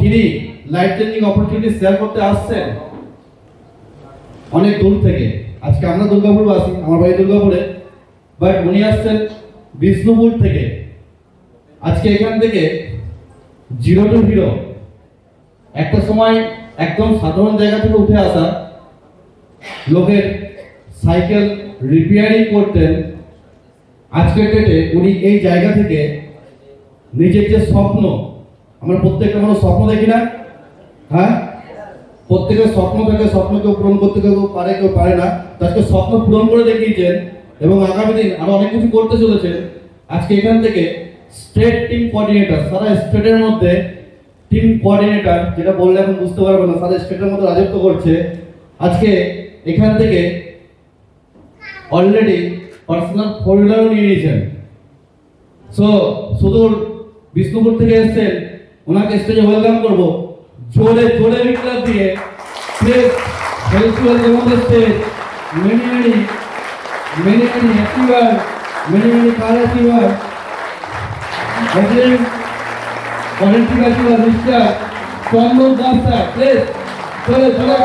Free life changing opportunity share করতে আসছেন অনেক দূর থেকে। আজকে আমরা দুর্গাপুর আছি, আমার বাড়ি দুর্গাপুরে, বাট উনি আসছেন বিষ্ণুপুর থেকে। আজকে এখান থেকে জিরো টু হিরো, একটা সময় একদম সাধারণ জায়গা থেকে উঠে আসা, লোকের সাইকেল রিপেয়ারিং করতেন, আজকের ডেটে উনি এই জায়গা থেকে নিজের যে স্বপ্ন, আমরা প্রত্যেকটা মানুষ স্বপ্ন দেখি না? হ্যাঁ, প্রত্যেকের স্বপ্ন থাকে, স্বপ্ন কেউ পূরণ করতে কেউ পারে, কেউ পারে না। আজকে স্বপ্ন পূরণ করে দেখিয়েছেন এবং আগামী দিন আরো অনেক কিছু করতে চলেছেন। আজকে এখান থেকে স্টেট টিম কোঅর্ডিনেটর, সারা স্টেটের মধ্যে টিম কোঅর্ডিনেটর, যেটা বললে এখন বুঝতে পারবে না, সারা স্টেটের মধ্যে রাজত্ব করছে। আজকে এখান থেকে অলরেডি পার্সোনাল ফোর হুইলারও নিয়ে নিয়েছেন। সো সুদূর বিষ্ণুপুর থেকে এসেছেন, ওনাকে স্টেজে ওয়েলকাম করবো জোরে জোরে বিপ্লব দিয়ে। Please help you on the stage. Many happy birthday, many কার happy birthday. Warranty card mister Chandan Das sir, please জোরে জোরে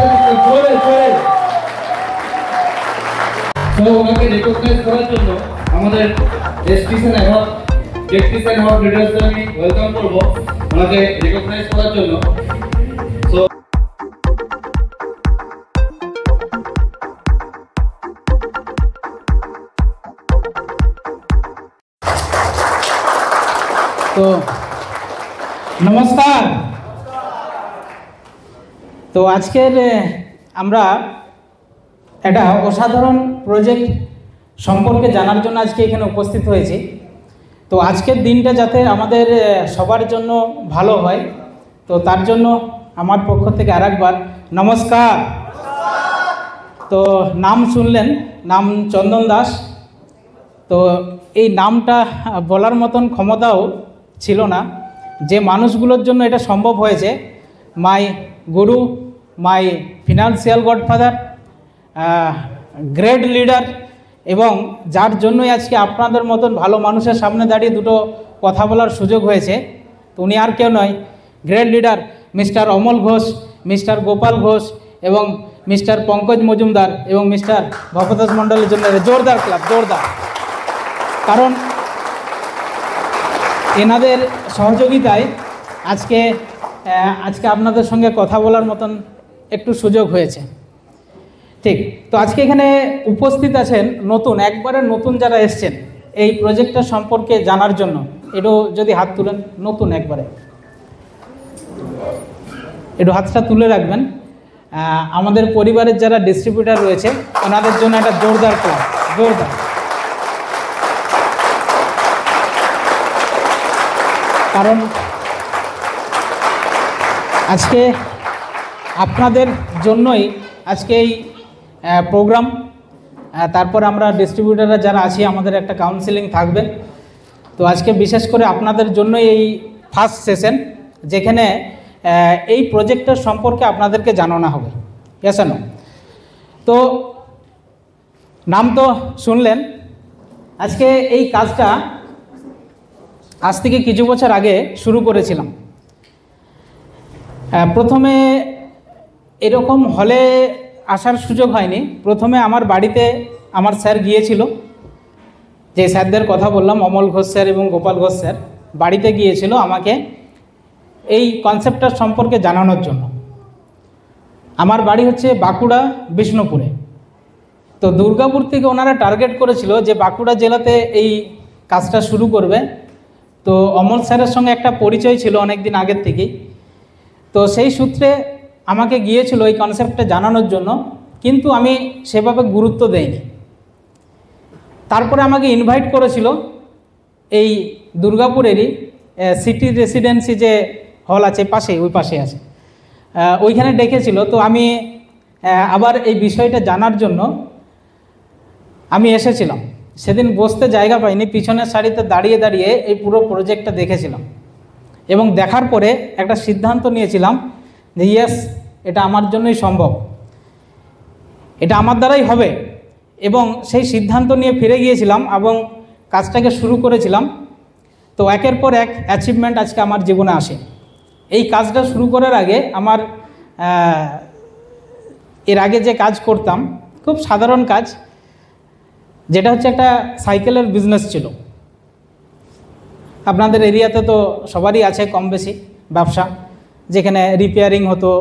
জোরে জোরে। তো ওনাকে রেকগনাইজ করার জন্য আমাদের টেকনিশিয়ান অ্যাওয়ার্ড লিডারদের আমি ওয়েলকাম করব ওনাকে রেকগনাইজ করার জন্য। তো নমস্কার। তো আজকের আমরা একটা অসাধারণ প্রজেক্ট সম্পর্কে জানার জন্য আজকে এখানে উপস্থিত হয়েছি। তো আজকের দিনটা যাতে আমাদের সবার জন্য ভালো হয়, তো তার জন্য আমার পক্ষ থেকে আরেকবার নমস্কার। তো নাম শুনলেন, নাম চন্দন দাস। তো এই নামটা বলার মতন ক্ষমতাও ছিল না। যে মানুষগুলোর জন্য এটা সম্ভব হয়েছে, মাই গুরু, মাই ফিনান্সিয়াল গডফাদার, গ্রেট লিডার, এবং যার জন্যই আজকে আপনাদের মতন ভালো মানুষের সামনে দাঁড়িয়ে দুটো কথা বলার সুযোগ হয়েছে। তো উনি আর কেউ নয়, great leader mister Amal Ghosh, mister Gopal Ghosh এবং মিস্টার পঙ্কজ মজুমদার এবং মিস্টার ভবতোষ মণ্ডলের জন্য জোরদার ক্লাব, জোরদার। কারণ এনাদের সহযোগিতায় আজকে আপনাদের সঙ্গে কথা বলার মতন একটু সুযোগ হয়েছে। ঠিক, তো আজকে এখানে উপস্থিত আছেন একবারে নতুন যারা এসছেন এই প্রজেক্টটা সম্পর্কে জানার জন্য। একটু যদি হাত তুলেন, নতুন একবারে একটু হাতটা তুলে রাখবেন। আমাদের পরিবারের যারা ডিস্ট্রিবিউটার রয়েছে ওনাদের জন্য একটা জোরদার ক্লাব, জোরদার। কারণ আজকে আপনাদের জন্যই আজকে এই প্রোগ্রাম। তারপর আমরা ডিস্ট্রিবিউটাররা যারা আছি আমাদের একটা কাউন্সেলিং থাকবে। তো আজকে বিশেষ করে আপনাদের জন্যই এই ফার্স্ট সেশন, যেখানে এই প্রজেক্টের সম্পর্কে আপনাদেরকে জানানো হবে। এসেন, তো নাম তো শুনলেন। আজকে এই কাজটা আজ থেকে কিছু বছর আগে শুরু করেছিলাম। প্রথমে এরকম হলে আসার সুযোগ হয়নি। প্রথমে আমার বাড়িতে আমার স্যার গিয়েছিল, যে স্যারদের কথা বললাম, অমল ঘোষ স্যার এবং গোপাল ঘোষ স্যার, বাড়িতে গিয়েছিল আমাকে এই কনসেপ্টটার সম্পর্কে জানানোর জন্য। আমার বাড়ি হচ্ছে বাঁকুড়া বিষ্ণুপুরে। তো দুর্গাপুর থেকে ওনারা টার্গেট করেছিল যে বাঁকুড়া জেলাতে এই কাজটা শুরু করবে। তো অমল স্যারের সঙ্গে একটা পরিচয় ছিল অনেক দিন আগের থেকেই। তো সেই সূত্রে আমাকে গিয়েছিল এই কনসেপ্টটা জানানোর জন্য, কিন্তু আমি সেভাবে গুরুত্ব দেইনি। তারপরে আমাকে ইনভাইট করেছিল এই দুর্গাপুরেরই সিটি রেসিডেন্সি যে হল আছে পাশে, ওই পাশে আছে, ওইখানে ডেকেছিল। তো আমি আবার এই বিষয়টা জানার জন্য আমি এসেছিলাম। সেদিন বসতে জায়গা পাইনি, পিছনের সারিতে দাঁড়িয়ে দাঁড়িয়ে এই পুরো প্রজেক্টটা দেখেছিলাম এবং দেখার পরে একটা সিদ্ধান্ত নিয়েছিলাম যে ইয়েস, এটা আমার জন্যই সম্ভব, এটা আমার দ্বারাই হবে। এবং সেই সিদ্ধান্ত নিয়ে ফিরে গিয়েছিলাম এবং কাজটাকে শুরু করেছিলাম। তো একের পর এক অ্যাচিভমেন্ট আজকে আমার জীবনে আসে। এই কাজটা শুরু করার আগে আমার এর আগে যে কাজ করতাম খুব সাধারণ কাজ, যেটা হচ্ছে একটা সাইকেলের বিজনেস ছিল। আপনাদের এরিয়াতে তো সবারই আছে কম বেশি ব্যবসা, যেখানে রিপেয়ারিং হতো,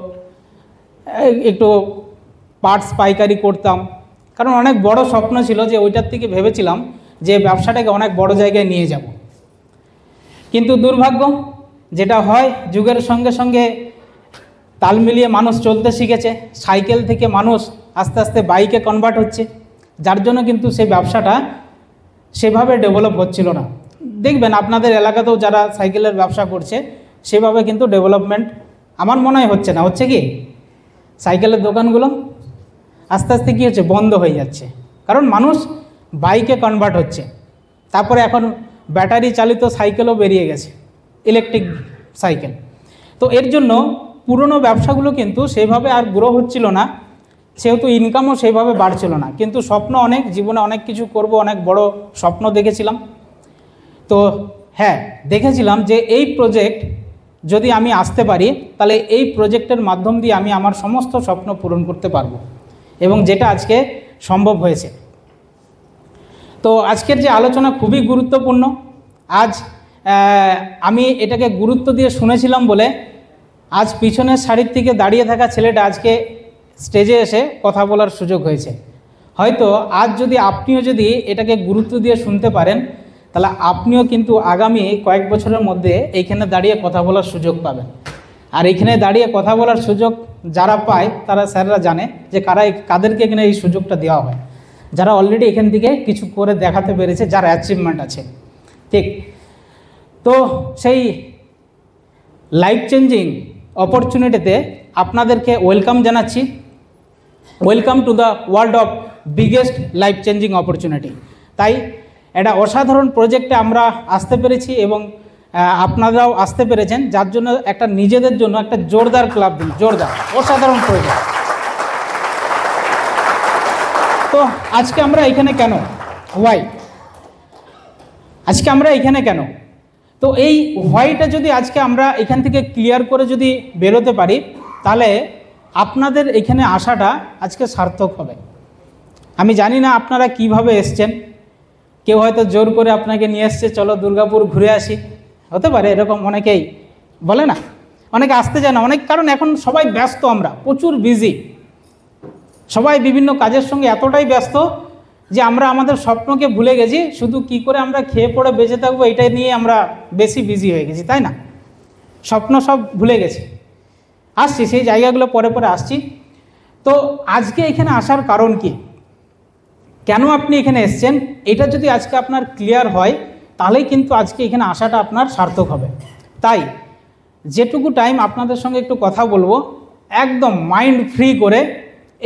একটু পার্টস পাইকারি করতাম। কারণ অনেক বড় স্বপ্ন ছিল, যে ওইটার থেকে ভেবেছিলাম যে ব্যবসাটাকে অনেক বড় জায়গায় নিয়ে যাব। কিন্তু দুর্ভাগ্য যেটা হয়, যুগের সঙ্গে সঙ্গে তাল মিলিয়ে মানুষ চলতে শিখেছে, সাইকেল থেকে মানুষ আস্তে আস্তে বাইকে কনভার্ট হচ্ছে, যার জন্য কিন্তু সেই ব্যবসাটা সেভাবে ডেভেলপ হচ্ছিল না। দেখবেন আপনাদের এলাকাতেও যারা সাইকেলের ব্যবসা করছে সেভাবে কিন্তু ডেভেলপমেন্ট আমার মনে হয় হচ্ছে না। হচ্ছে কি, সাইকেলের দোকানগুলো আস্তে আস্তে কী হচ্ছে, বন্ধ হয়ে যাচ্ছে, কারণ মানুষ বাইকে কনভার্ট হচ্ছে। তারপরে এখন ব্যাটারি চালিত সাইকেলও বেরিয়ে গেছে, ইলেকট্রিক সাইকেল। তো এর জন্য পুরনো ব্যবসাগুলো কিন্তু সেভাবে আর গ্রো হচ্ছিল না, সেহেতু ইনকামও সেইভাবে বাড়ছিল না। কিন্তু স্বপ্ন অনেক, জীবনে অনেক কিছু করব, অনেক বড় স্বপ্ন দেখেছিলাম। তো হ্যাঁ, দেখেছিলাম যে এই প্রজেক্ট যদি আমি আসতে পারি, তাহলে এই প্রজেক্টের মাধ্যম দিয়ে আমি আমার সমস্ত স্বপ্ন পূরণ করতে পারবো, এবং যেটা আজকে সম্ভব হয়েছে। তো আজকের যে আলোচনা খুবই গুরুত্বপূর্ণ। আজ আমি এটাকে গুরুত্ব দিয়ে শুনেছিলাম বলে আজ পিছনের সারির থেকে দাঁড়িয়ে থাকা ছেলেটা আজকে স্টেজে এসে কথা বলার সুযোগ হয়েছে। হয়তো আজ যদি আপনিও যদি এটাকে গুরুত্ব দিয়ে শুনতে পারেন, তাহলে আপনিও কিন্তু আগামী কয়েক বছরের মধ্যে এইখানে দাঁড়িয়ে কথা বলার সুযোগ পাবেন। আর এইখানে দাঁড়িয়ে কথা বলার সুযোগ যারা পায়, তারা স্যাররা জানে যে কাদেরকে এখানে এই সুযোগটা দেওয়া হয়, যারা অলরেডি এখান থেকে কিছু করে দেখাতে পেরেছে, যার অ্যাচিভমেন্ট আছে। ঠিক, তো সেই লাইফ চেঞ্জিং অপরচুনিটিতে আপনাদেরকে ওয়েলকাম জানাচ্ছি। Welcome to the world of biggest life changing opportunity. তাই এটা অসাধারণ প্রজেক্টে আমরা আসতে পেরেছি, এবং আপনারাও আসতে পেরেছেন, যার জন্য একটা নিজেদের জন্য একটা জোরদার ক্লাব দিন। জোরদার, অসাধারণ প্রজেক্ট। তো আজকে আমরা এখানে কেন, ওয়াই আজকে আমরা এখানে কেন, তো এই হোয়াইটা যদি আজকে আমরা এখান থেকে ক্লিয়ার করে যদি বেরোতে পারি, তাহলে আপনাদের এখানে আসাটা আজকে সার্থক হবে। আমি জানি না আপনারা কিভাবে এসছেন, কেউ হয়তো জোর করে আপনাকে নিয়ে এসছে, চলো দুর্গাপুর ঘুরে আসি, হতে পারে এরকম, অনেকেই বলে না, অনেকে আসতে চায় না, অনেক কারণ এখন সবাই ব্যস্ত, আমরা প্রচুর বিজি, সবাই বিভিন্ন কাজের সঙ্গে এতটাই ব্যস্ত যে আমরা আমাদের স্বপ্নকে ভুলে গেছি, শুধু কি করে আমরা খেয়ে পড়ে বেঁচে থাকবো এটাই নিয়ে আমরা বেশি বিজি হয়ে গেছি, তাই না? স্বপ্ন সব ভুলে গেছি। আসছি সেই জায়গাগুলো পরে পরে আসছি। তো আজকে এখানে আসার কারণ কি, কেন আপনি এখানে এসছেন, এটা যদি আজকে আপনার ক্লিয়ার হয়, তাহলেই কিন্তু আজকে এখানে আসাটা আপনার সার্থক হবে। তাই যেটুকু টাইম আপনাদের সঙ্গে একটু কথা বলবো, একদম মাইন্ড ফ্রি করে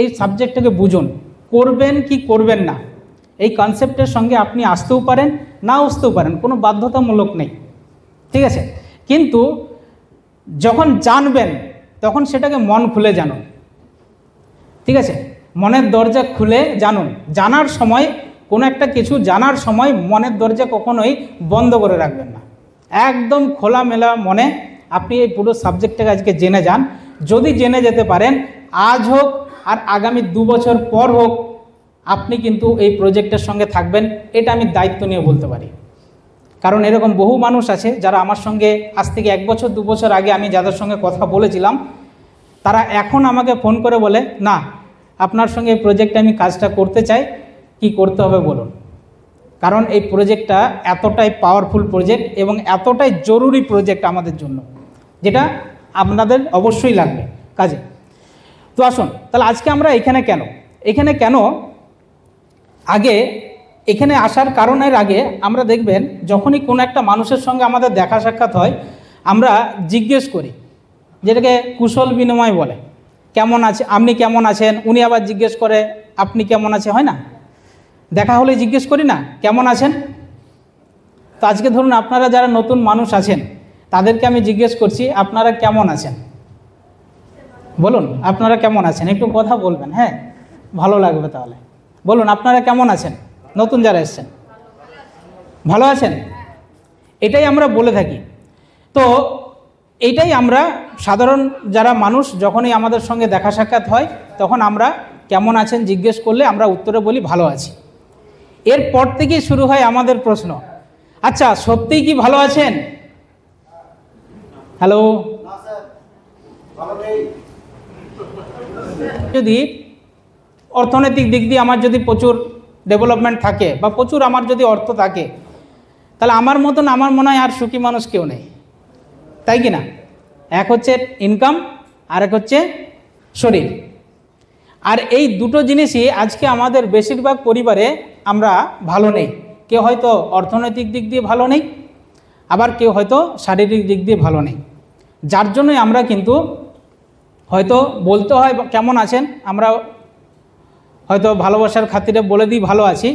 এই সাবজেক্টটাকে বুঝুন, করবেন কি করবেন না, এই কনসেপ্টের সঙ্গে আপনি আসতেও পারেন, না আসতেও পারেন, কোনো বাধ্যতামূলক নেই, ঠিক আছে? কিন্তু যখন জানবেন তখন সেটাকে মন খুলে জানুন, ঠিক আছে? মনের দরজা খুলে জানুন। জানার সময়, কোনো একটা কিছু জানার সময় মনের দরজা কখনোই বন্ধ করে রাখবেন না, একদম খোলামেলা মনে আপনি এই পুরো সাবজেক্টটাকে আজকে জেনে যান। যদি জেনে যেতে পারেন, আজ হোক আর আগামী 2 বছর পর হোক, আপনি কিন্তু এই প্রজেক্টের সঙ্গে থাকবেন, এটা আমি দায়িত্ব নিয়ে বলতে পারি। কারণ এরকম বহু মানুষ আছে যারা আমার সঙ্গে আজ থেকে 1 বছর 2 বছর আগে আমি যাদের সঙ্গে কথা বলেছিলাম, তারা এখন আমাকে ফোন করে বলে, না আপনার সঙ্গে এই প্রজেক্টে আমি কাজটা করতে চাই, কি করতে হবে বলুন। কারণ এই প্রজেক্টটা এতটাই পাওয়ারফুল প্রজেক্ট এবং এতটাই জরুরি প্রজেক্ট আমাদের জন্য, যেটা আপনাদের অবশ্যই লাগবে কাজে। তো আসুন তাহলে আজকে আমরা এখানে কেন আগে এখানে আসার কারণের আগে আমরা দেখবেন, যখনই কোনো একটা মানুষের সঙ্গে আমাদের দেখা সাক্ষাৎ হয়, আমরা জিজ্ঞেস করি, যেটাকে কুশল বিনিময় বলে, কেমন আছে, আপনি কেমন আছেন, উনি আবার জিজ্ঞেস করে আপনি কেমন আছে, হয় না? দেখা হলে জিজ্ঞেস করি না কেমন আছেন। তো আজকে ধরুন আপনারা যারা নতুন মানুষ আছেন, তাদেরকে আমি জিজ্ঞেস করছি আপনারা কেমন আছেন, বলুন আপনারা কেমন আছেন, একটু কথা বলবেন, হ্যাঁ ভালো লাগবে। তাহলে বলুন আপনারা কেমন আছেন, নতুন যারা এসছেন, ভালো আছেন, এটাই আমরা বলে থাকি। তো এইটাই আমরা সাধারণ যারা মানুষ যখনই আমাদের সঙ্গে দেখা সাক্ষাৎ হয় তখন আমরা কেমন আছেন জিজ্ঞেস করলে আমরা উত্তরে বলি ভালো আছি। এরপর থেকেই শুরু হয় আমাদের প্রশ্ন, আচ্ছা সত্যিই কি ভালো আছেন? হ্যালো, যদি অর্থনৈতিক দিক দিয়ে আমার যদি প্রচুর ডেভেলপমেন্ট থাকে বা প্রচুর আমার যদি অর্থ থাকে, তাহলে আমার মতন আমার মনে হয় আর সুখী মানুষ কেউ নেই, তাই কি না? এক হচ্ছে ইনকাম আর এক হচ্ছে শরীর। আর এই দুটো জিনিসই আজকে আমাদের বেশিরভাগ পরিবারে আমরা ভালো নেই। কেউ হয়তো অর্থনৈতিক দিক দিয়ে ভালো নেই, আবার কেউ হয়তো শারীরিক দিক দিয়ে ভালো নেই। যার জন্যই আমরা কিন্তু হয়তো বলতে হয় কেমন আছেন, আমরা হয়তো ভালোবাসার খাতিরে বলে দিই ভালো আছি,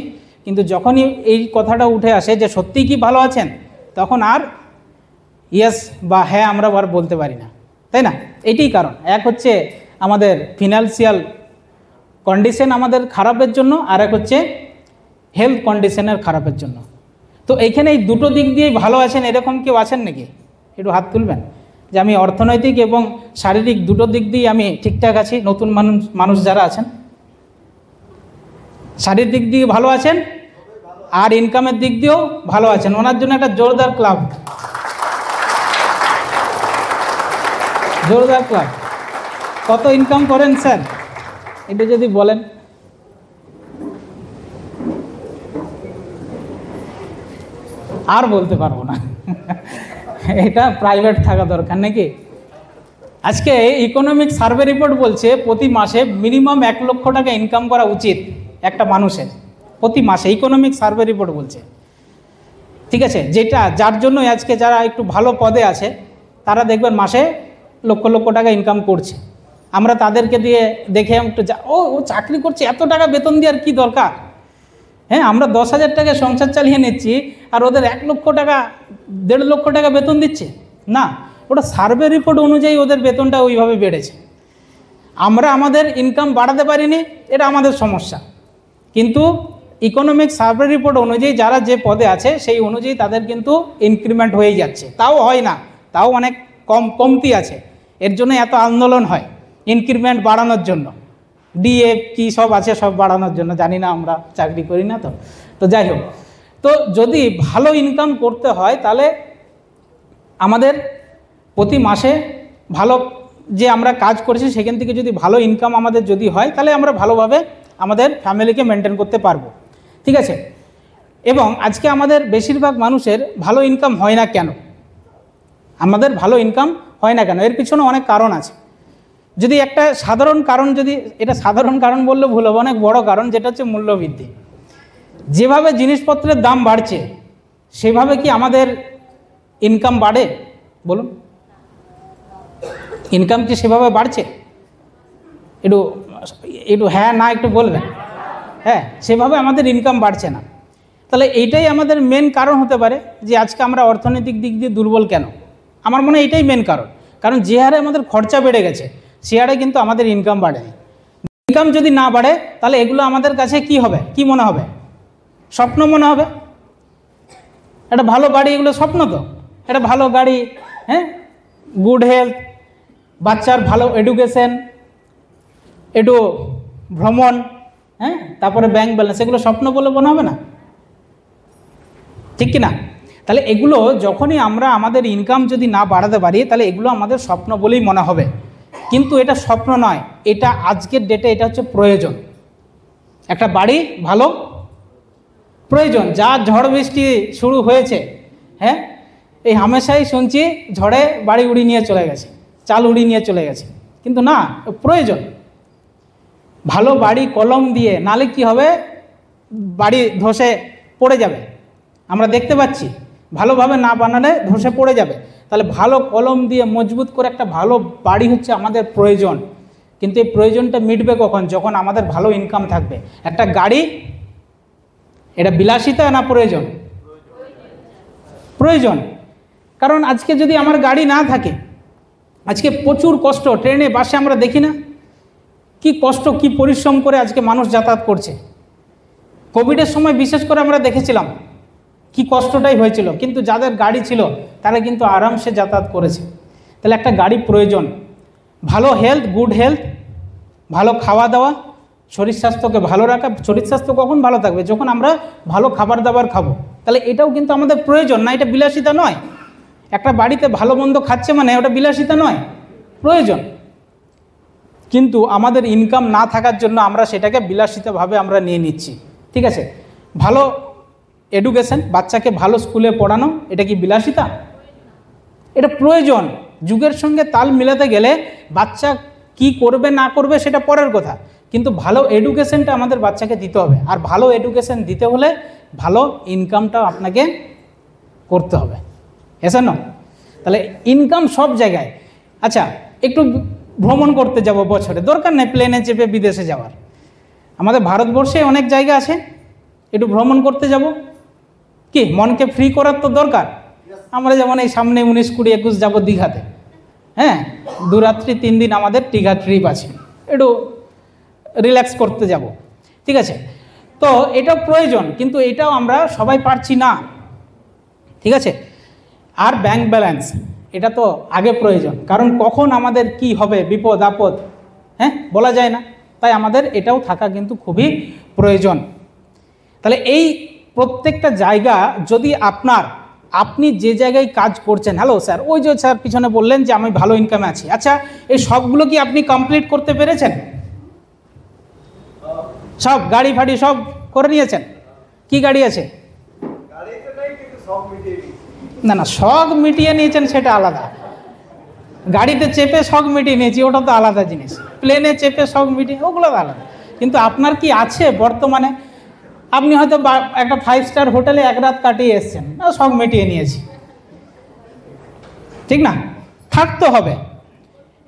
কিন্তু যখনই এই কথাটা উঠে আসে যে সত্যিই কি ভালো আছেন, তখন আর ইয়েস বা হ্যাঁ আমরা আর বলতে পারি না, তাই না? এটাই কারণ। এক হচ্ছে আমাদের ফিনান্সিয়াল কন্ডিশন আমাদের খারাপের জন্য, আর এক হচ্ছে হেলথ কন্ডিশনের খারাপের জন্য। তো এইখানে এই দুটো দিক দিয়েই ভালো আছেন এরকম কেউ আছেন নাকি? একটু হাত তুলবেন যে আমি অর্থনৈতিক এবং শারীরিক দুটো দিক দিয়ে আমি ঠিকঠাক আছি। নতুন মানুষ যারা আছেন শারীরিক দিক দিয়ে ভালো আছেন আর ইনকামের দিক দিয়েও ভালো আছেন, ওনার জন্য একটা জোরদার ক্লাব, জোরদার ক্লাব। কত ইনকাম করেন স্যার এটা যদি বলেন? আর বলতে পারবো না, এটা প্রাইভেট থাকা দরকার নাকি? আজকে ইকোনমিক সার্ভে রিপোর্ট বলছে প্রতি মাসে মিনিমাম 1 লক্ষ টাকা ইনকাম করা উচিত একটা মানুষের, প্রতি মাসে ইকোনমিক সার্ভে রিপোর্ট বলছে। ঠিক আছে, যার জন্য আজকে যারা একটু ভালো পদে আছে তারা দেখবেন মাসে লক্ষ লক্ষ টাকা ইনকাম করছে। আমরা তাদেরকে দিয়ে দেখে একটু ও চাকরি করছে, এত টাকা বেতন দেওয়ার কী দরকার? হ্যাঁ, আমরা 10,000 টাকায় সংসার চালিয়ে নিচ্ছি আর ওদের 1 লক্ষ টাকা 1.5 লক্ষ টাকা বেতন দিচ্ছে না। ওটা সার্ভে রিপোর্ট অনুযায়ী ওদের বেতনটা ওইভাবে বেড়েছে। আমরা আমাদের ইনকাম বাড়াতে পারিনি, এটা আমাদের সমস্যা। কিন্তু ইকোনমিক সার্ভে রিপোর্ট অনুযায়ী যারা যে পদে আছে সেই অনুযায়ী তাদের কিন্তু ইনক্রিমেন্ট হয়ে যাচ্ছে, তাও হয় না, তাও অনেক কমতি আছে। এর জন্য এত আন্দোলন হয় ইনক্রিমেন্ট বাড়ানোর জন্য, ডিএ কি সব আছে সব বাড়ানোর জন্য, জানি না, আমরা চাকরি করি না তো যাই হোক। তো যদি ভালো ইনকাম করতে হয় তাহলে আমাদের প্রতি মাসে ভালো যে আমরা কাজ করেছি সেখান থেকে যদি ভালো ইনকাম আমাদের যদি হয় তাহলে আমরা ভালোভাবে আমাদের ফ্যামিলিকে মেনটেন করতে পারবো। ঠিক আছে, এবং আজকে আমাদের বেশিরভাগ মানুষের ভালো ইনকাম হয় না কেন? আমাদের ভালো ইনকাম হয় না কেন? এর পিছনে অনেক কারণ আছে। যদি একটা সাধারণ কারণ, যদি এটা সাধারণ কারণ বললে ভুল হবে, অনেক বড় কারণ, যেটা হচ্ছে মূল্যবৃদ্ধি। যেভাবে জিনিসপত্রের দাম বাড়ছে সেভাবে কি আমাদের ইনকাম বাড়ে? বলুন, ইনকাম কি সেভাবে বাড়ছে? একটু হ্যাঁ না একটু বলবেন। হ্যাঁ, সেভাবে আমাদের ইনকাম বাড়ছে না। তাহলে এইটাই আমাদের মেন কারণ হতে পারে যে আজকে আমরা অর্থনৈতিক দিক দিয়ে দুর্বল কেন। আমার মনে হয় এটাই মেন কারণ যে হারে আমাদের খরচা বেড়ে গেছে সে হারে কিন্তু আমাদের ইনকাম বাড়েনি। ইনকাম যদি না বাড়ে তাহলে এগুলো আমাদের কাছে কি হবে, কি মনে হবে? স্বপ্ন মনে হবে। একটা ভালো গাড়ি, এগুলো স্বপ্ন তো। একটা ভালো গাড়ি, হ্যাঁ, গুড হেলথ, বাচ্চার ভালো এডুকেশন, একটু ভ্রমণ, হ্যাঁ, তারপরে ব্যাংক ব্যালেন্স, এগুলো স্বপ্ন বলে মনে হবে না? ঠিক কি না? তাহলে এগুলো যখনই আমরা আমাদের ইনকাম যদি না বাড়াতে পারি তাহলে এগুলো আমাদের স্বপ্ন বলেই মনে হবে। কিন্তু এটা স্বপ্ন নয়, এটা আজকের ডেটে এটা হচ্ছে প্রয়োজন। একটা বাড়ি ভালো প্রয়োজন। যা ঝড় বৃষ্টি শুরু হয়েছে, হ্যাঁ, এই হামেশাই শুনছি ঝড়ে বাড়ি উড়িয়ে নিয়ে চলে গেছে, চাল উড়িয়ে নিয়ে চলে গেছে, কিন্তু না, প্রয়োজন। ভালো বাড়ি কলম দিয়ে, নালে কি হবে, বাড়ি ধসে পড়ে যাবে। আমরা দেখতে পাচ্ছি ভালোভাবে না বানালে ধসে পড়ে যাবে। তাহলে ভালো কলম দিয়ে মজবুত করে একটা ভালো বাড়ি হচ্ছে আমাদের প্রয়োজন। কিন্তু এই প্রয়োজনটা মিটবে কখন? যখন আমাদের ভালো ইনকাম থাকবে। একটা গাড়ি, এটা বিলাসিতা না প্রয়োজন? প্রয়োজন। কারণ আজকে যদি আমার গাড়ি না থাকে, আজকে প্রচুর কষ্ট, ট্রেনে বাসে আমরা দেখি না কি কষ্ট, কি পরিশ্রম করে আজকে মানুষ যাতায়াত করছে। কোভিডের সময় বিশেষ করে আমরা দেখেছিলাম কি কষ্টটাই হয়েছিল, কিন্তু যাদের গাড়ি ছিল তারা কিন্তু আরামসে যাতায়াত করেছে। তাহলে একটা গাড়ি প্রয়োজন। ভালো হেলথ, গুড হেলথ, ভালো খাওয়া দাওয়া, শরীর স্বাস্থ্যকে ভালো রাখা। শরীর স্বাস্থ্য কখন ভালো থাকবে? যখন আমরা ভালো খাবার দাবার খাবো। তাহলে এটাও কিন্তু আমাদের প্রয়োজন, না এটা বিলাসিতা নয়। একটা বাড়িতে ভালো মন্দ খাচ্ছে মানে ওটা বিলাসিতা নয়, প্রয়োজন। কিন্তু আমাদের ইনকাম না থাকার জন্য আমরা সেটাকে বিলাসিতাভাবে আমরা নিয়ে নিচ্ছি। ঠিক আছে, ভালো এডুকেশন, বাচ্চাকে ভালো স্কুলে পড়ানো, এটা কি বিলাসিতা? এটা প্রয়োজন। যুগের সঙ্গে তাল মিলাতে গেলে বাচ্চা কি করবে না করবে সেটা পরের কথা, কিন্তু ভালো এডুকেশনটা আমাদের বাচ্চাকে দিতে হবে। আর ভালো এডুকেশন দিতে হলে ভালো ইনকামটাও আপনাকে করতে হবে। এসে না? তাহলে ইনকাম সব জায়গায়। আচ্ছা, একটু ভ্রমণ করতে যাব বছরে, দরকার নেই প্লেনে চেপে বিদেশে যাওয়ার। আমাদের ভারতবর্ষে অনেক জায়গা আছে, একটু ভ্রমণ করতে যাব। কি মনকে ফ্রি করার তো দরকার। আমরা যেমন এই সামনে 19, 20, 21 যাব দীঘাতে। হ্যাঁ, 2 রাত্রি 3 দিন আমাদের দীঘা ট্রিপ আছে, একটু রিল্যাক্স করতে যাব। ঠিক আছে, তো এটা প্রয়োজন, কিন্তু এটাও আমরা সবাই পারছি না। ঠিক আছে, আর ব্যাংক ব্যালেন্স, এটা তো আগে প্রয়োজন, কারণ কখন আমাদের কি হবে, বিপদ আপদ, হ্যাঁ বলা যায় না। তাই আমাদের এটাও থাকা কিন্তু খুবই প্রয়োজন। তাহলে এই প্রত্যেকটা জায়গা যদি আপনি যে জায়গায় কাজ করছেন, হ্যালো স্যার, ওই যে স্যার পিছনে বললেন যে আমি ভালো ইনকামে আছি, আচ্ছা এই সবগুলো কি আপনি কমপ্লিট করতে পেরেছেন? সব গাড়ি ফাড়ি সব করে নিয়েছেন? কি গাড়ি আছে? না না, শখ মিটিয়ে নিয়েছেন সেটা আলাদা। গাড়িতে চেপে শখ মিটিয়ে নিয়েছি ওটা তো আলাদা জিনিস, প্লেনে চেপে শখ মিটিয়ে ওগুলো তো আলাদা। কিন্তু আপনার কি আছে বর্তমানে? আপনি হয়তো একটা 5 স্টার হোটেলে 1 রাত কাটিয়ে এসছেন, শখ মিটিয়ে নিয়েছি। ঠিক না? থাকতে হবে,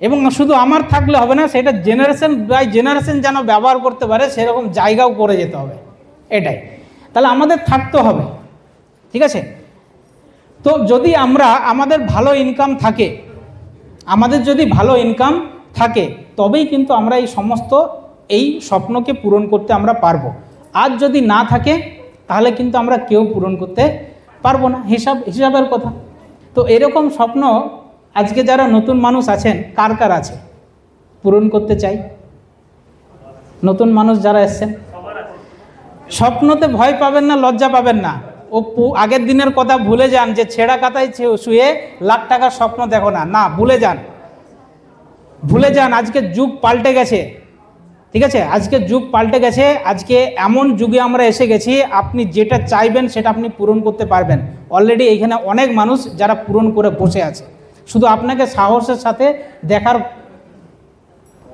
এবং শুধু আমার থাকলে হবে না, সেটা জেনারেশন বাই জেনারেশন যেন ব্যবহার করতে পারে সেরকম জায়গাও করে যেতে হবে। এটাই তাহলে আমাদের থাকতে হবে। ঠিক আছে, তো যদি আমাদের ভালো ইনকাম থাকে, যদি ভালো ইনকাম থাকে তবেই কিন্তু আমরা এই সমস্ত এই স্বপ্নকে পূরণ করতে আমরা পারবো। আজ যদি না থাকে তাহলে কিন্তু আমরা কেউ পূরণ করতে পারবো না, হিসাবের কথা। তো এরকম স্বপ্ন আজকে যারা নতুন মানুষ আছেন, কার কার আছে পূরণ করতে চাই? নতুন মানুষ যারা এসছেন, স্বপ্নতে ভয় পাবেন না, লজ্জা পাবেন না। আগের দিনের কথা ভুলে যান যে ছেঁড়া কাতায় শুয়ে লাখ টাকার স্বপ্ন দেখো না, না ভুলে যান। আজকে যুগ পাল্টে গেছে। ঠিক আছে, আজকে যুগ পাল্টে গেছে। আজকে এমন যুগে আমরা এসে গেছি, আপনি যেটা চাইবেন সেটা আপনি পূরণ করতে পারবেন। অলরেডি এখানে অনেক মানুষ যারা পূরণ করে বসে আছে, শুধু আপনাকে সাহসের সাথে দেখার